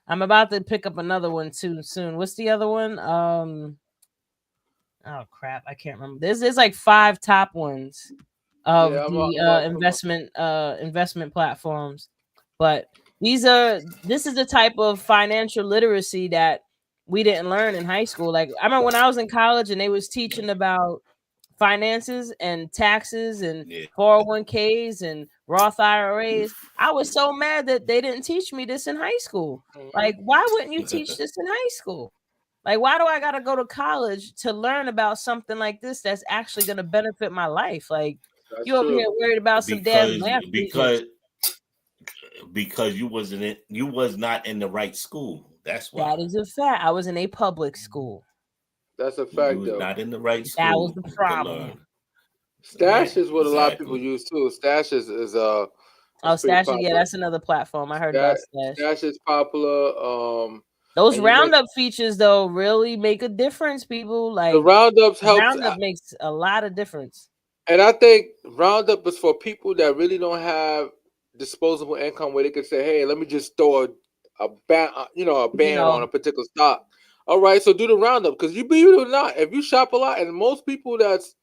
I'm about to pick up another one too soon. What's the other one? Oh crap, I can't remember. There's like 5 top ones of Yeah, I'm. the I'm investment platforms. But this is the type of financial literacy that we didn't learn in high school. Like I remember when I was in college and they was teaching about finances and taxes and Yeah. 401ks and Roth IRAs. I was so mad that they didn't teach me this in high school. mhm. Like, why wouldn't you teach this in high school? Like, why do I got to go to college to learn about something like this that's actually going to benefit my life? Like, That's you over true. here worried about some damn because math because equations. because you was not in the right school. That's why That is a fact. I was in a public school. That's a you fact, was though. not in the right That was school the to problem. learn. Stash Yeah, is what a lot of people exactly. use too. Stash is Oh, pretty Stash. Yeah, popular. that's another platform. I heard Stash, about Stash. Stash is popular. Those And you make roundup features though really make a difference, people. the Like roundups helps. roundup makes a lot of difference. And I think Roundup is for people that really don't have disposable income where they can say, "Hey, let me just throw a ban, a You ban on know, a particular stock." All right, so do the Roundup because you believe it or not, if you shop a lot, and most people that's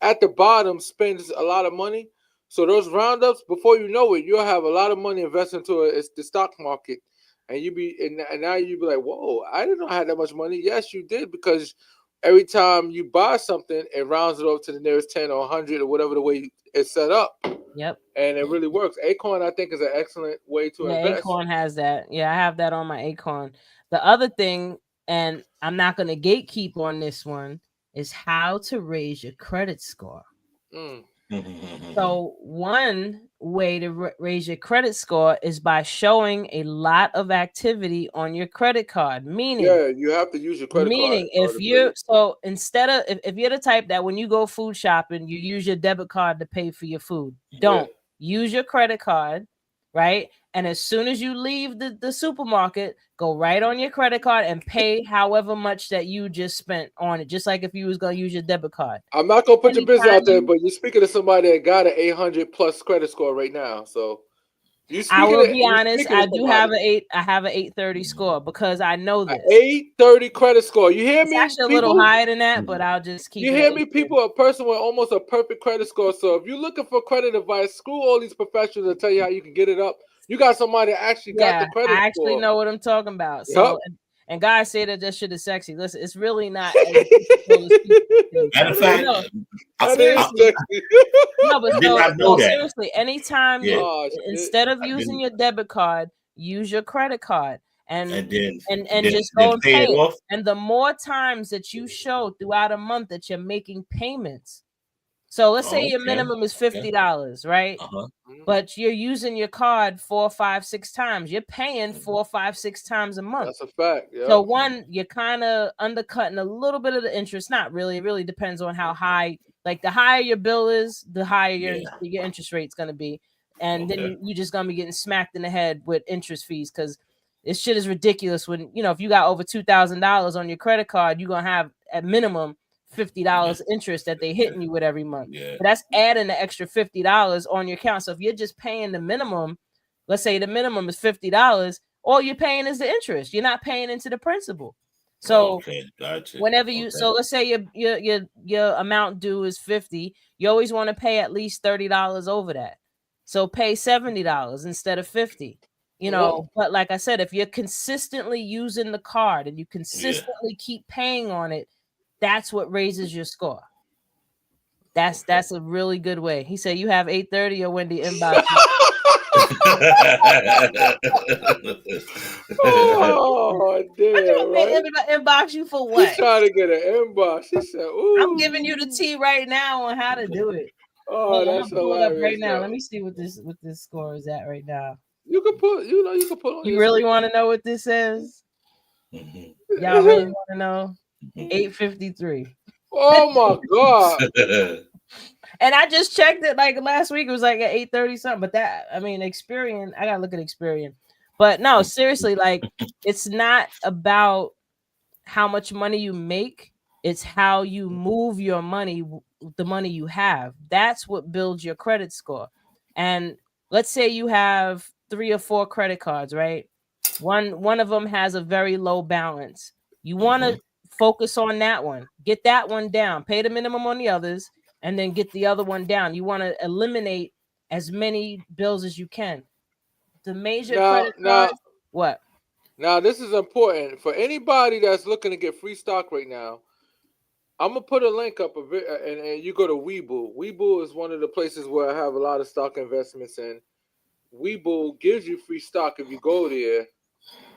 at the bottom spends a lot of money, so those Roundups, before you know it, you'll have a lot of money invested into it. It's the stock market, and and now you be like, "Whoa, I didn't know I had that much money." Yes, you did because every time you buy something, it rounds it off to the nearest 10 or 100 or whatever the way it's set up. yep. And it really works. Acorn, I think, is an excellent way to Yeah, invest. Acorn has that. Yeah, I have that on my Acorn. The other thing, and I'm not gonna gatekeep on this one, is how to raise your credit score. Mm. So one way to raise your credit score is by showing a lot of activity on your credit card. Meaning, Yeah, you have to use your credit card Meaning, in order if to you're really. so instead of if you're the type that when you go food shopping, you use your debit card to pay for your food, Yeah. don't use your credit card. right? And as soon as you leave the supermarket, go right on your credit card and pay however much that you just spent on it, just like if you was going to use your debit card. I'm not gonna put your business out there, Anytime but you're speaking to somebody that got an 800 plus credit score right now. So I will be you honest, speaking to I do have somebody. an 830 score because I know An this. 830 credit score. You hear It's me, actually a little people? higher than that, but I'll just keep You it at hear me, 830. people? A person with almost a perfect credit score. So if you're looking for credit advice, screw all these professionals that tell you how you can get it up. You got somebody that actually got Yeah, the credit I actually score. know what I'm talking about. Yep. So, and guys say that shit is sexy. Listen, it's really not as difficult as people think. Matter of But fact, no, I, That is I, seriously, sexy. no, but I did not know so that. seriously, anytime Yeah, you Oh shit. instead of I using didn't. your debit card, use your credit card and And then, and then, just go then and pay pay it it. off. And the more times that you show throughout a month that you're making payments. So let's say Oh, your okay. minimum is Okay. $50, right? Uh-huh. But you're using your card 4, 5, 6 times. You're paying 4, 5, 6 times a month. That's a fact. Yep. So one, you're kind of undercutting a little bit of the interest. Not really. It really depends on how high. Like the higher your bill is, the higher your interest rate's gonna be, and then Okay. you just gonna be getting smacked in the head with interest fees because this shit is ridiculous. When if you got over $2,000 on your credit card, you're gonna have at minimum $50 interest that they hitting you with every month. Yeah. But that's adding the extra $50 on your account. So if you're just paying the minimum, let's say the minimum is $50, all you're paying is the interest. You're not paying into the principal. So Okay, gotcha. whenever you, Okay. so let's say your amount due is 50, you always want to pay at least $30 over that. So pay $70 instead of 50. But like I said, if you're consistently using the card and you consistently keep paying on it, that's what raises your score. That's a really good way. He said you have 830 or Wendy inbox. Oh damn! Right? Inbox you for She what? trying to get an inbox. She said, "Ooh." I'm giving you the tea right now on how to do it. Oh, Hold on, I'm that's gonna pull it up right hilarious, now. Let though. me see what this score is at right now. You can put, you can put on You your really screen. want to know what this is? Mhm. Y'all really want to know? 853. Oh my god! And I just checked it like last week. It was like at 830 something. But that, I mean, Experian, I gotta look at Experian. But no, seriously, like it's not about how much money you make, it's how you move your money, the money you have. That's what builds your credit score. And let's say you have 3 or 4 credit cards, right? One of them has a very low balance. You want to focus on that one. Get that one down. Pay the minimum on the others and then get the other one down. You want to eliminate as many bills as you can. The major credit cards, what? Now this is important for anybody that's looking to get free stock right now. I'm gonna put a link up of it, and you go to Webull. Webull is one of the places where I have a lot of stock investments in. Webull gives you free stock if you go there.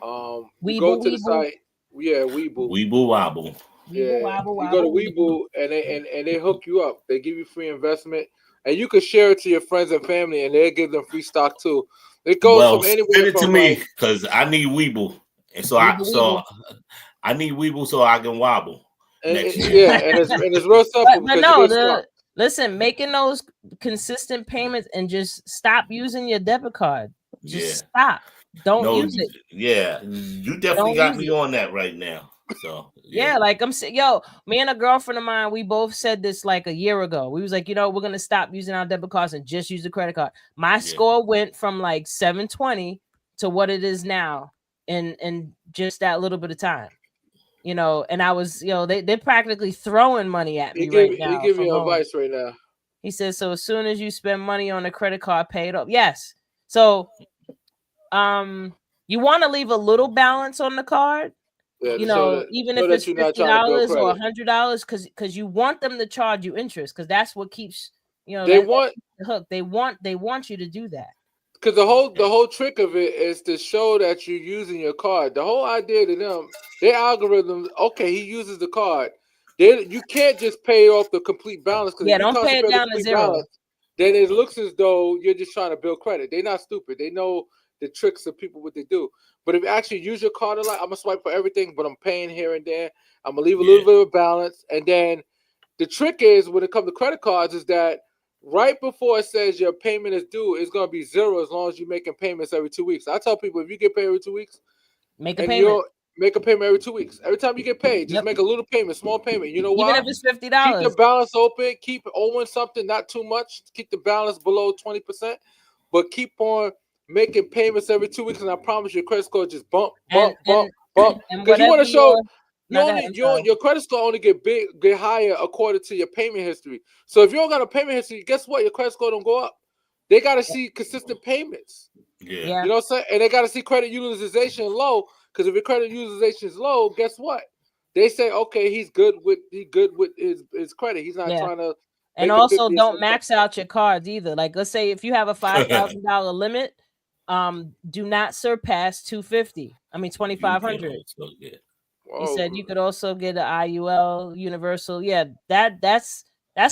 You go to the Weeble. site. Yeah, Webull. Weeble wobble. Weeble, Yeah, wobble, you go to wobble, weeble. Webull and they hook you up. They give you free investment, and you can share it to your friends and family, and they give them free stock too. It goes Well, from send anywhere it to from me like because I need Weeble, and Weeble, weeble. I need Weeble so I can wobble next year. yeah, and it's real simple But because you no, get stock. listen, making those consistent payments and just stop using your debit card. Yeah. Just stop. Don't No, use it. yeah, you definitely Don't got use me it. on that right now. So Yeah, like I'm saying, yo, me and a girlfriend of mine, we both said this like a year ago. We was like, we're gonna stop using our debit cards and just use the credit card. My score went from like 720 to what it is now in just that little bit of time. And I was, they're practically throwing money at me right He now give for you loans. advice right now. He says, so as soon as you spend money on a credit card, pay it up. Yes. So you want to leave a little balance on the card, Yeah, even so if that it's you're not trying to build $50 or credit. $100, because you want them to charge you interest, because that's what keeps They want the hook. They want you to do that. because the whole trick of it is to show that you're using your card. The whole idea to them, their algorithm. Okay, he uses the card. You can't just pay off the complete balance because if Yeah, you don't pay constantly it pay the down to complete zero. balance, then it looks as though you're just trying to build credit. They're not stupid. They know the tricks of people what they do. But if you actually use your card a lot, I'm gonna swipe for everything, but I'm paying here and there. I'm gonna leave a little bit of balance, and then the trick is when it comes to credit cards is that right before it says your payment is due, it's gonna be zero as long as you're making payments every 2 weeks. I tell people if you get paid every 2 weeks Make a and payment. you'll make a payment every 2 weeks, every time you get paid, just Yep. make a little payment, small payment. You know Even why? if it's $50. Keep the balance open, keep owing something, not too much, keep the balance below 20%, but keep on making payments every 2 weeks, and I promise your credit score just bump, And bump, bump, and bump. and Because you whatever want to show your no, go ahead, I'm sorry. your credit score only get higher according to your payment history. So if you don't got a payment history, guess what? Your credit score don't go up. They gotta see consistent payments. Yeah. Yeah. You know what I'm saying? And they gotta see credit utilization low. Because if your credit utilization is low, guess what? They say, okay, he's good with his credit. He's not Yeah. trying to And make the also 50 or don't 75. max out your cards either. Like let's say if you have a $5,000 limit, do not surpass 250. I mean You can 2,500. also get. He said Whoa. you could also get an IUL universal. Yeah, that's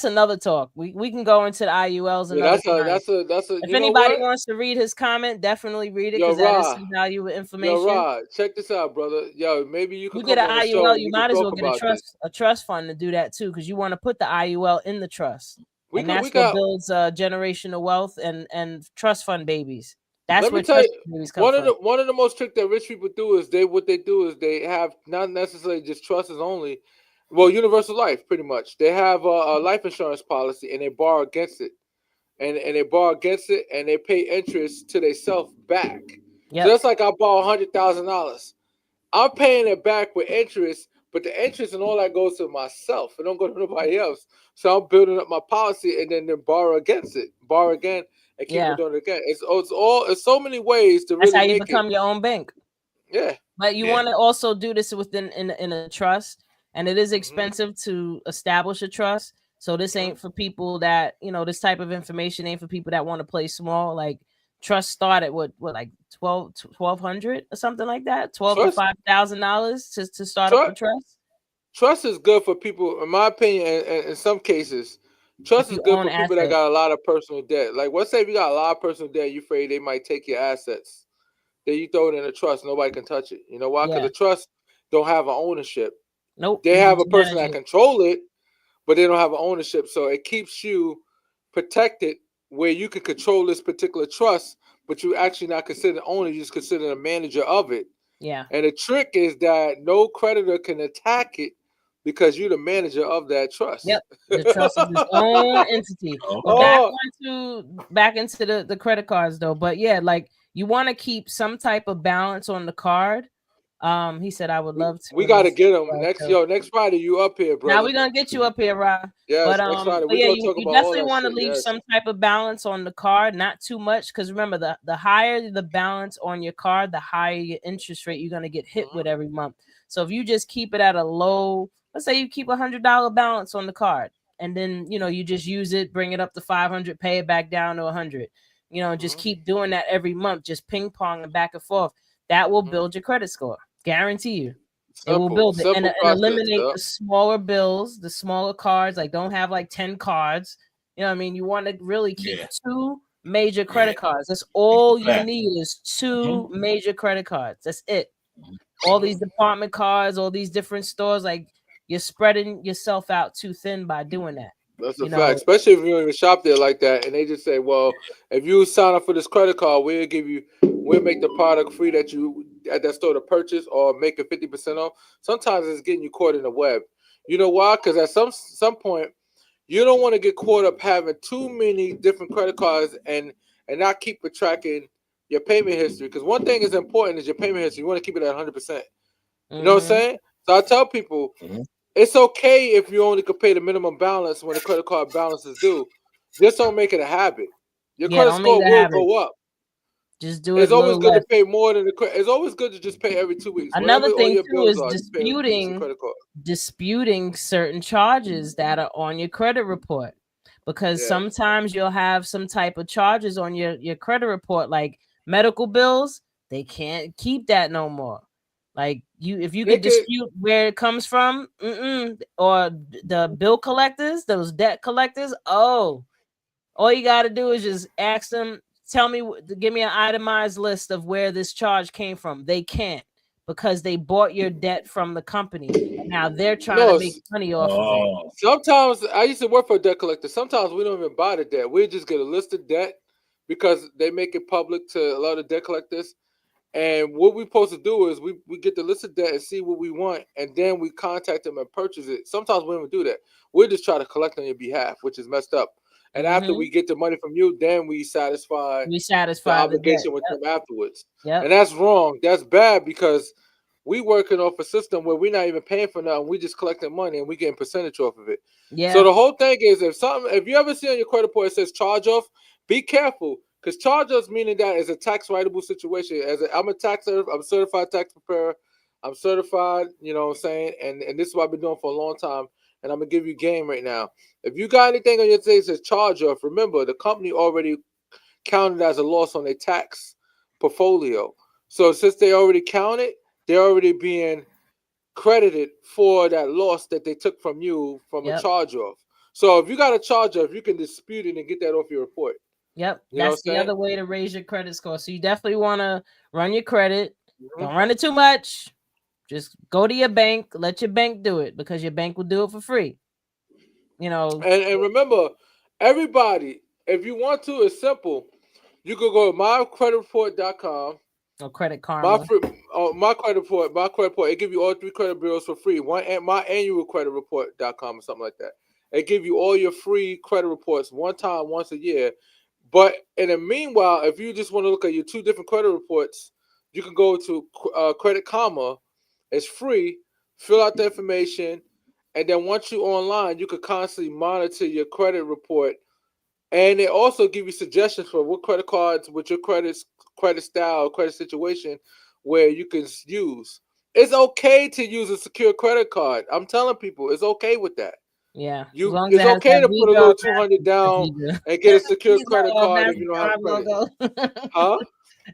another talk. We can go into the IULs Yeah, another time. that's a If you know anybody what? wants to read his comment, definitely read it Yo, because that is Ra. some valuable Yo, information. Rod, check this out, brother. Yo, maybe you You could get come an on the show IUL, and you we could might as talk well get a about this. trust fund to do that too, because you want to put the IUL in the trust, We and could we that's what got builds generational wealth and trust fund babies. That's let me where tell trust you fund babies come from. one of the most trick that rich people do is they have not necessarily just trusts only, well, universal life pretty much. They have a life insurance policy and they borrow against it. And they borrow against it and they pay interest to themselves back. So Yep. that's like I borrow $100,000. I'm paying it back with interest, but the interest and all that goes to myself. It don't go to nobody else. So I'm building up my policy and then borrow against it, borrow again, and keep on Yeah. doing it again. It's so many ways to That's really how you make it. become your own bank. Yeah. But you Yeah. want to also do this within in a trust, and it is Hmm. expensive to establish a trust. So this Hmm. ain't for people that this type of information ain't for people that want to play small. Like trust start at what like 1200 or something like that, 12 to Trust, $5,000 to start up a trust, trust. trust is good for people, in my opinion. In some cases, trust If is you good own for people that assets, got a lot of personal debt. Like, let's say if you got a lot of personal debt, you afraid they might take your assets. Then you throw it in a trust, nobody can touch it. You know why? Because yeah, the trust don't have an ownership. nope, They you have a just person manage that it. control it, but they don't have an ownership. So it keeps you protected where you can control this particular trust, but you actually not considered owner, you just considered a manager of it. Yeah. And the trick is that no creditor can attack it because you're the manager of that trust. Yep. The trust is its own entity. But Okay. Oh, back into the credit cards though. But yeah, like you want to keep some type of balance on the card. He said I would love to, we and got he to said get them well next. too. Yo, next Friday you up here, Now brother? we're gonna get you up here, Rob. Yes, next Friday But we yeah, gonna you, talk you about all definitely that want to shit. leave Yes. some type of balance on the card, not too much, because remember the higher the balance on your card, the higher your interest rate you're gonna get hit Mhm. with every month. So if you just keep it at a low, let's say you keep $100 balance on the card, and then you just use it, bring it up to 500, pay it back down to 100, just Mhm. keep doing that every month, just ping pong and back and forth. That will Mhm. build your credit score, guarantee you. It will Simple, build it and simple process. eliminate Yeah. the smaller bills, the smaller cards. Like, don't have like 10 cards. You know what I mean? You want to really keep Yeah. two major Yeah. credit cards. That's It's a all you fact. need is Mhm. two major credit cards. That's it. All Mhm. these department cards, all these different stores, like you're spreading yourself out too thin by doing that. That's a You fact, know, especially if you don't even shop there like that, and they just say, "Well, if you sign up for this credit card, we'll make the product free that you at that store to purchase, or make it 50% off." Sometimes it's getting you caught in the web. You know why? Because at some point, you don't want to get caught up having too many different credit cards and not keep tracking your payment history. Because one thing is important is your payment history. You want to keep it at 100%. You know what I'm mm-hmm. saying? So I tell people Mhm. it's okay if you only can pay the minimum balance when the credit card balance is due. Just don't make it a habit. Your Yeah, credit don't make score that will habit. go up. Just do it It's a always little good to less. pay more than the credit. It's always good to just pay every 2 weeks. Whatever Another all thing your too bills is are, just pay every 2 weeks in credit card. disputing certain charges that are on your credit report, because Yeah. sometimes you'll have some type of charges on your credit report, like medical bills. They can't keep that no more. Like, if you They could could dispute where it comes from, or the bill collectors, those debt collectors, all you got to do is just ask them, tell me, give me an itemized list of where this charge came from. They can't, because they bought your debt from the company, and now they're trying to No, make money off of it. Oh, sometimes I used to work for a debt collector. Sometimes we don't even buy the debt. We just get a list of debt because they make it public to a lot of debt collectors. And what we're supposed to do is we get the list of debt and see what we want, and then we contact them and purchase it. Sometimes we don't even do that. We just try to collect on your behalf, which is messed up. And after Hmm. we get the money from you, then we satisfy We the satisfy the debt. obligation with them afterwards. Yep. And that's wrong. That's bad because we working off a system where we're not even paying for nothing. We just collecting money and we getting percentage off of it. So Yeah. the whole thing is if you ever see on your credit report it says charge off, be careful. Because charge offs meaning that is a tax writable situation. I'm I'm a certified tax preparer. I'm certified, you know what I'm saying? And this is what I've been doing for a long time. And I'm gonna give you game right now. If you got anything on your thing that says charge off, remember the company already counted as a loss on their tax portfolio. So since they already counted, they're already being credited for that loss that they took from you from a Yep. charge off. So if you got a charge off, you can dispute it and get that off your report. Yep. You know what That's I'm the saying? other way to raise your credit score. So you definitely want to run your credit. Mhm. Don't run it too much. Just go to your bank. Let your bank do it because your bank will do it for free. You know, And remember, everybody, if you want to, it's simple. You could go to mycreditreport.com. or Credit My Karma. free, my credit report, it give you all 3 credit bureaus for free. One and my annual credit report.com or something like that. It give you all your free credit reports one time, once a year. But in the meanwhile, if you just want to look at your 2 different credit reports, you can go to Credit Karma. It's free. Fill out the information, and then once you online, you can constantly monitor your credit report, and they also give you suggestions for what credit cards with your credit style, credit situation, where you can use. It's okay to use a secure credit card. I'm telling people, it's okay with that. Yeah. As You, long as it it's has okay that to put a Visa or little 200 down Visa. and get a secure Visa credit or card if you don't have MasterCard credit. logo. Huh?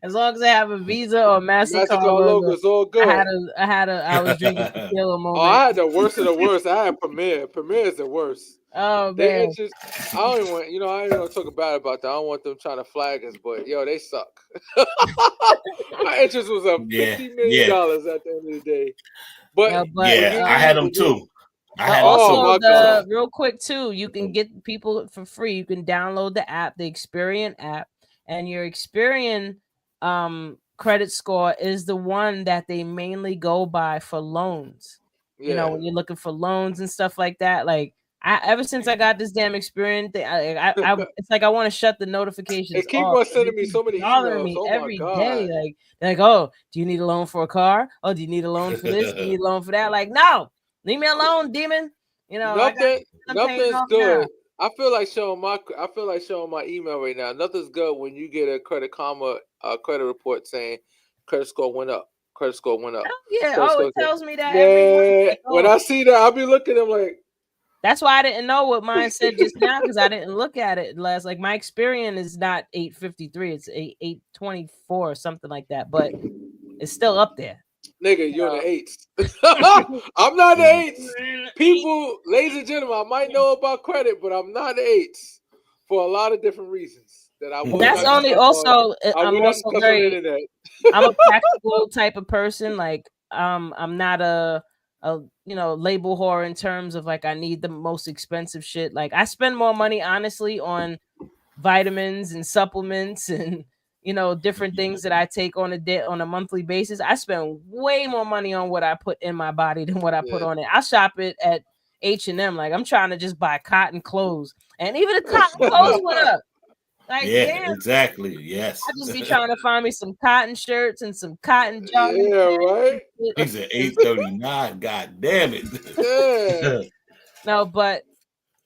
As long as they have a Visa or MasterCard MasterCard logo logo. is all I good. had I was drinking tequila Oh, moment. I had the worst of the worst. I had Premier. Premier is the worst. Oh They man. interest. I don't even want. I ain't gonna talk bad about that. I don't want them trying to flag us, but yo, they suck. My interest was a yeah, yeah, $50 million at the end of the day. But Yeah, but when yeah. you I need had it, them you need it. too. I But had them Oh too. also my God. the real quick too, you can get people for free. You can download the app, the Experian app, and your Experian credit score is the one that they mainly go by for loans. You know, Yeah. when you're looking for loans and stuff like that. Like I ever since I got this damn Experian thing, I it's like I want to shut the notifications It keep off. on 'Cause sending it me keeps so many bothering emails. me Oh my every day. God. Like they're like, oh, do you need a loan for a car? Oh, do you need a loan for this? Do you need a loan for that? Like, no, leave me alone, demon. You know, I got Nothing. I'm paying Nothing's off now. good. I feel like showing my email right now. Nothing's good when you get a Credit Karma credit report saying credit score went up. Credit score went up. Oh, yeah. Credit Oh, score. it tells me that every month. Man, Like, when oh, I see that, I'll be looking. I'm like, that's why I didn't know what mine said just now because I didn't look at it last. Like my Experian is not 853, it's 824 or something like that, but it's still up there. nigga, You you're in know. the eights. I'm not in the Mhm. eights. People, ladies and gentlemen, I might know about credit, but I'm not in the eights for a lot of different reasons that I will That's not only discuss on. also I I'm will not also discuss on the very internet. I'm a practical type of person. Like, I'm not a label whore in terms of like I need the most expensive shit. Like, I spend more money honestly on vitamins and supplements and different things that I take on a monthly basis. I spend way more money on what I put in my body than what I put Yeah. on it. I shop it at H&M. Like, I'm trying to just buy cotton clothes, and even the cotton clothes went up. Like, Yeah, damn. exactly. I Yes. just be trying to find me some cotton shirts and some cotton jogging Yeah, pants right. and shit. He's at 839. God damn Yeah. it. No, but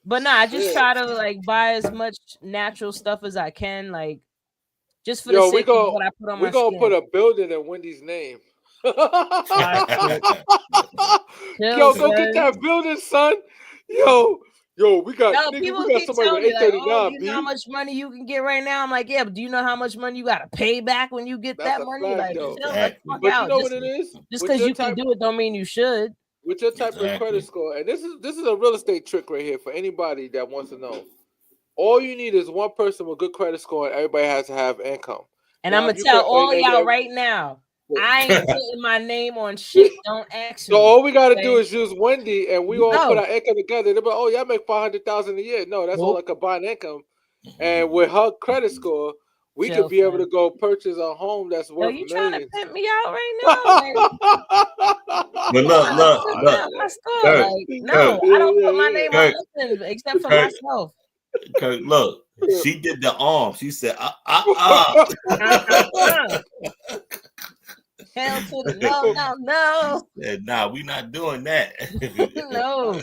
no, I just Shit. try to like buy as much natural stuff as I can, like just for the Yo, we sake of go what I put on we my gonna put skin. a building in Wendy's name. All right, shit. Chill, Yo, go get son. that building, son. Yo, we got No, nigga, we people got keep somebody with telling me like, "Oh, do 839, you know how B. much money you can get right now?" I'm like, "Yeah, but do you know how much money you got to pay back when you get That's that a money?" fact Like, though. chill the fuck Exactly. But you out. know Just what it is? just With because your you can type do it, don't mean you should. with your type of credit Exactly. score, and this is a real estate trick right here for anybody that wants to know. All you need is one person with good credit score, and everybody has to have income. And I'm Now, gonna if you could, tell all y'all right now, I ain't putting my name on shit. Don't ask So me. all we gotta Okay? do is use Wendy, and we all put No. our income together. They're like, "Oh, y'all make 500,000 a year." No, that's all Nope. a combined income. And with her credit score, we Chill, could be able son. to go purchase a home that's Yo, worth you trying to millions. pimp me out right now? Like, But you trying to pimp me look, out my store? Kurt, Like, Kurt, no, I don't put my name on Kurt, nothing except for Kurt, myself. Kurt, look, she did the arm. She said, Hell to the no. Said, nah, we not doing that. No.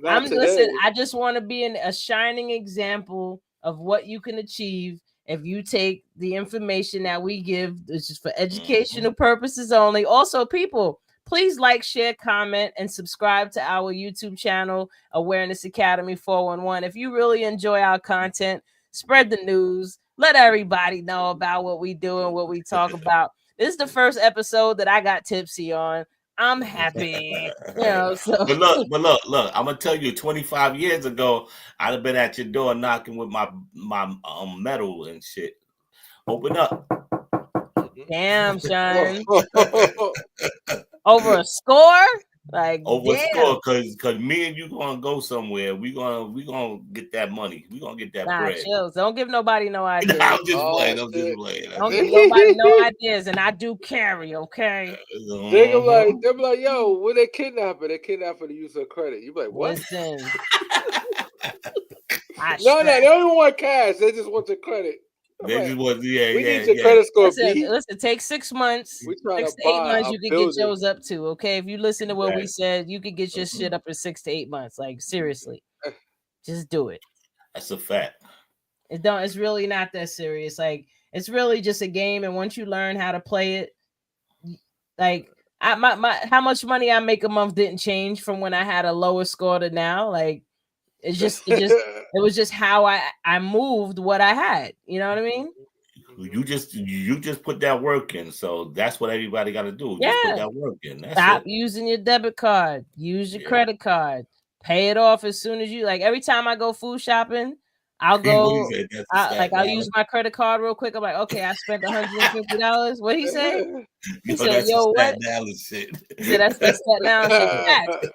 Not today. Listen, I just want to be a shining example of what you can achieve if you take the information that we give. This is for educational purposes only. Also, people, please like, share, comment, and subscribe to our YouTube channel, Awareness Academy 411. If you really enjoy our content, spread the news. Let everybody know about what we do and what we talk about. This is the first episode that I got tipsy on. I'm happy, so. But look, I'm gonna tell you, 25 years ago, I'd have been at your door knocking with my metal and shit. Open up. Damn, son. Over a score? Like, over damn. score, cause me and you gonna go somewhere. We gonna get that money. We gonna get that bread. Chills. Don't give nobody no ideas. I'm just playing. Don't give nobody no ideas, and I do carry, okay? They're like, yo, when they kidnap her, to use her credit. You be like, what? Listen. No, they don't even want cash. They just want your credit. They just want, we need your credit score. Listen, take 6 months. 6 to 8 months, you could get yours up to. Okay, if you listen to what we said, you could get your shit up in 6 to 8 months. Like, seriously, just do it. That's a fact. It's really not that serious. Like, it's really just a game, and once you learn how to play it, like, how much money I make a month didn't change from when I had a lower score to now. Like, it was just how I moved what I had. You know what I mean? You just put that work in. So that's what everybody got to do. Yeah. Just put that work in. Stop using your debit card. Use your credit card. Pay it off as soon as you like. Every time I go food shopping, I'll go. I'll use my credit card real quick. I'm like, okay, I spent $150. What he say? He said, "Yo, what?" Shit. He said, "That's that now shit."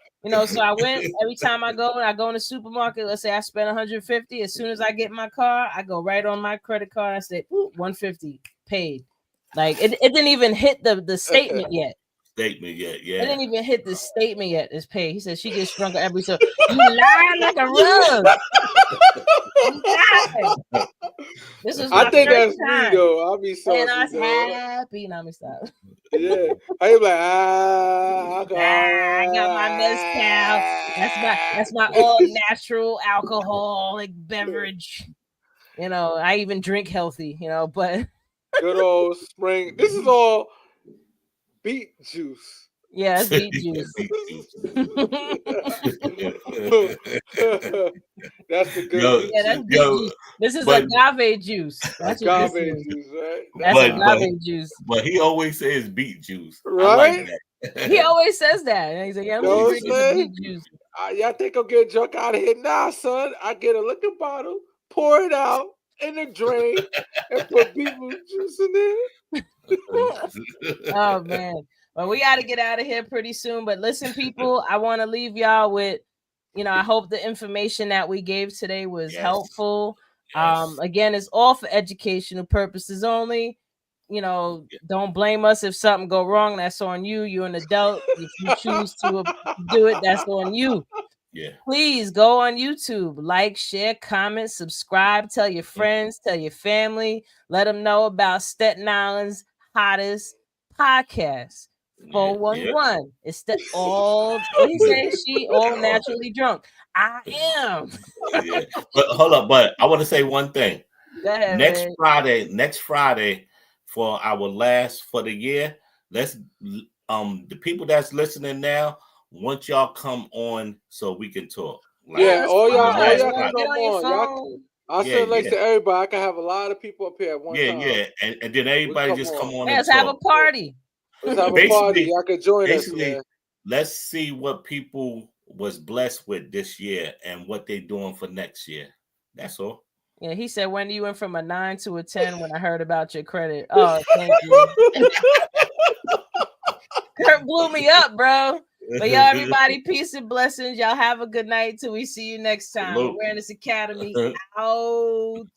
So I went every time I go in the supermarket. Let's say I spent 150. As soon as I get my car, I go right on my credit card. I say, 150 paid. Like it didn't even hit the statement yet. Yeah. It didn't even hit the statement yet. It's paid. He said she gets drunk every so. You lying like a rug. This is my I think first that's time. me though. I'll be so. And I was happy. Now me stop. Yeah, I like I got my mezcal. That's my all natural alcoholic beverage. I even drink healthy. But good old spring. This is all beet juice. Yeah, it's beet juice. That's the good. That's beet juice. This is agave juice. That's agave juice, right? That's agave juice. But he always says beet juice, right? I like that. He always says that. And he's like, "Yeah, I'm drinking the beet juice." Y'all think I'm getting drunk out of here? Nah, son. I get a liquor bottle, pour it out in the drain, and put beet juice in there. Oh man. Well, we got to get out of here pretty soon. But listen, people, I want to leave y'all with, I hope the information that we gave today was helpful. Yes. Again, it's all for educational purposes only. Don't blame us if something go wrong. That's on you. You're an adult. If you choose to do it, that's on you. Yeah. Please go on YouTube, like, share, comment, subscribe, tell your friends, tell your family, let them know about Staten Island's hottest podcast. 411. It's the all. What he say? She all naturally drunk. I am. Yeah. But hold up. But I want to say one thing. Go ahead, next Friday for our last for the year. Let's the people that's listening now, want y'all come on so we can talk. All y'all come on. I'll send links to everybody. I can have a lot of people up here at one time. Yeah. And then everybody just come on. Let's have a party. Let's have a party. Y'all can join us, man. Let's see what people was blessed with this year and what they doing for next year. That's all. Yeah, he said, when you went from a 9 to a 10 when I heard about your credit. Oh, thank you. Kurt blew me up, bro. But y'all, everybody, peace and blessings. Y'all have a good night till we see you next time. Salute. Awareness Academy out.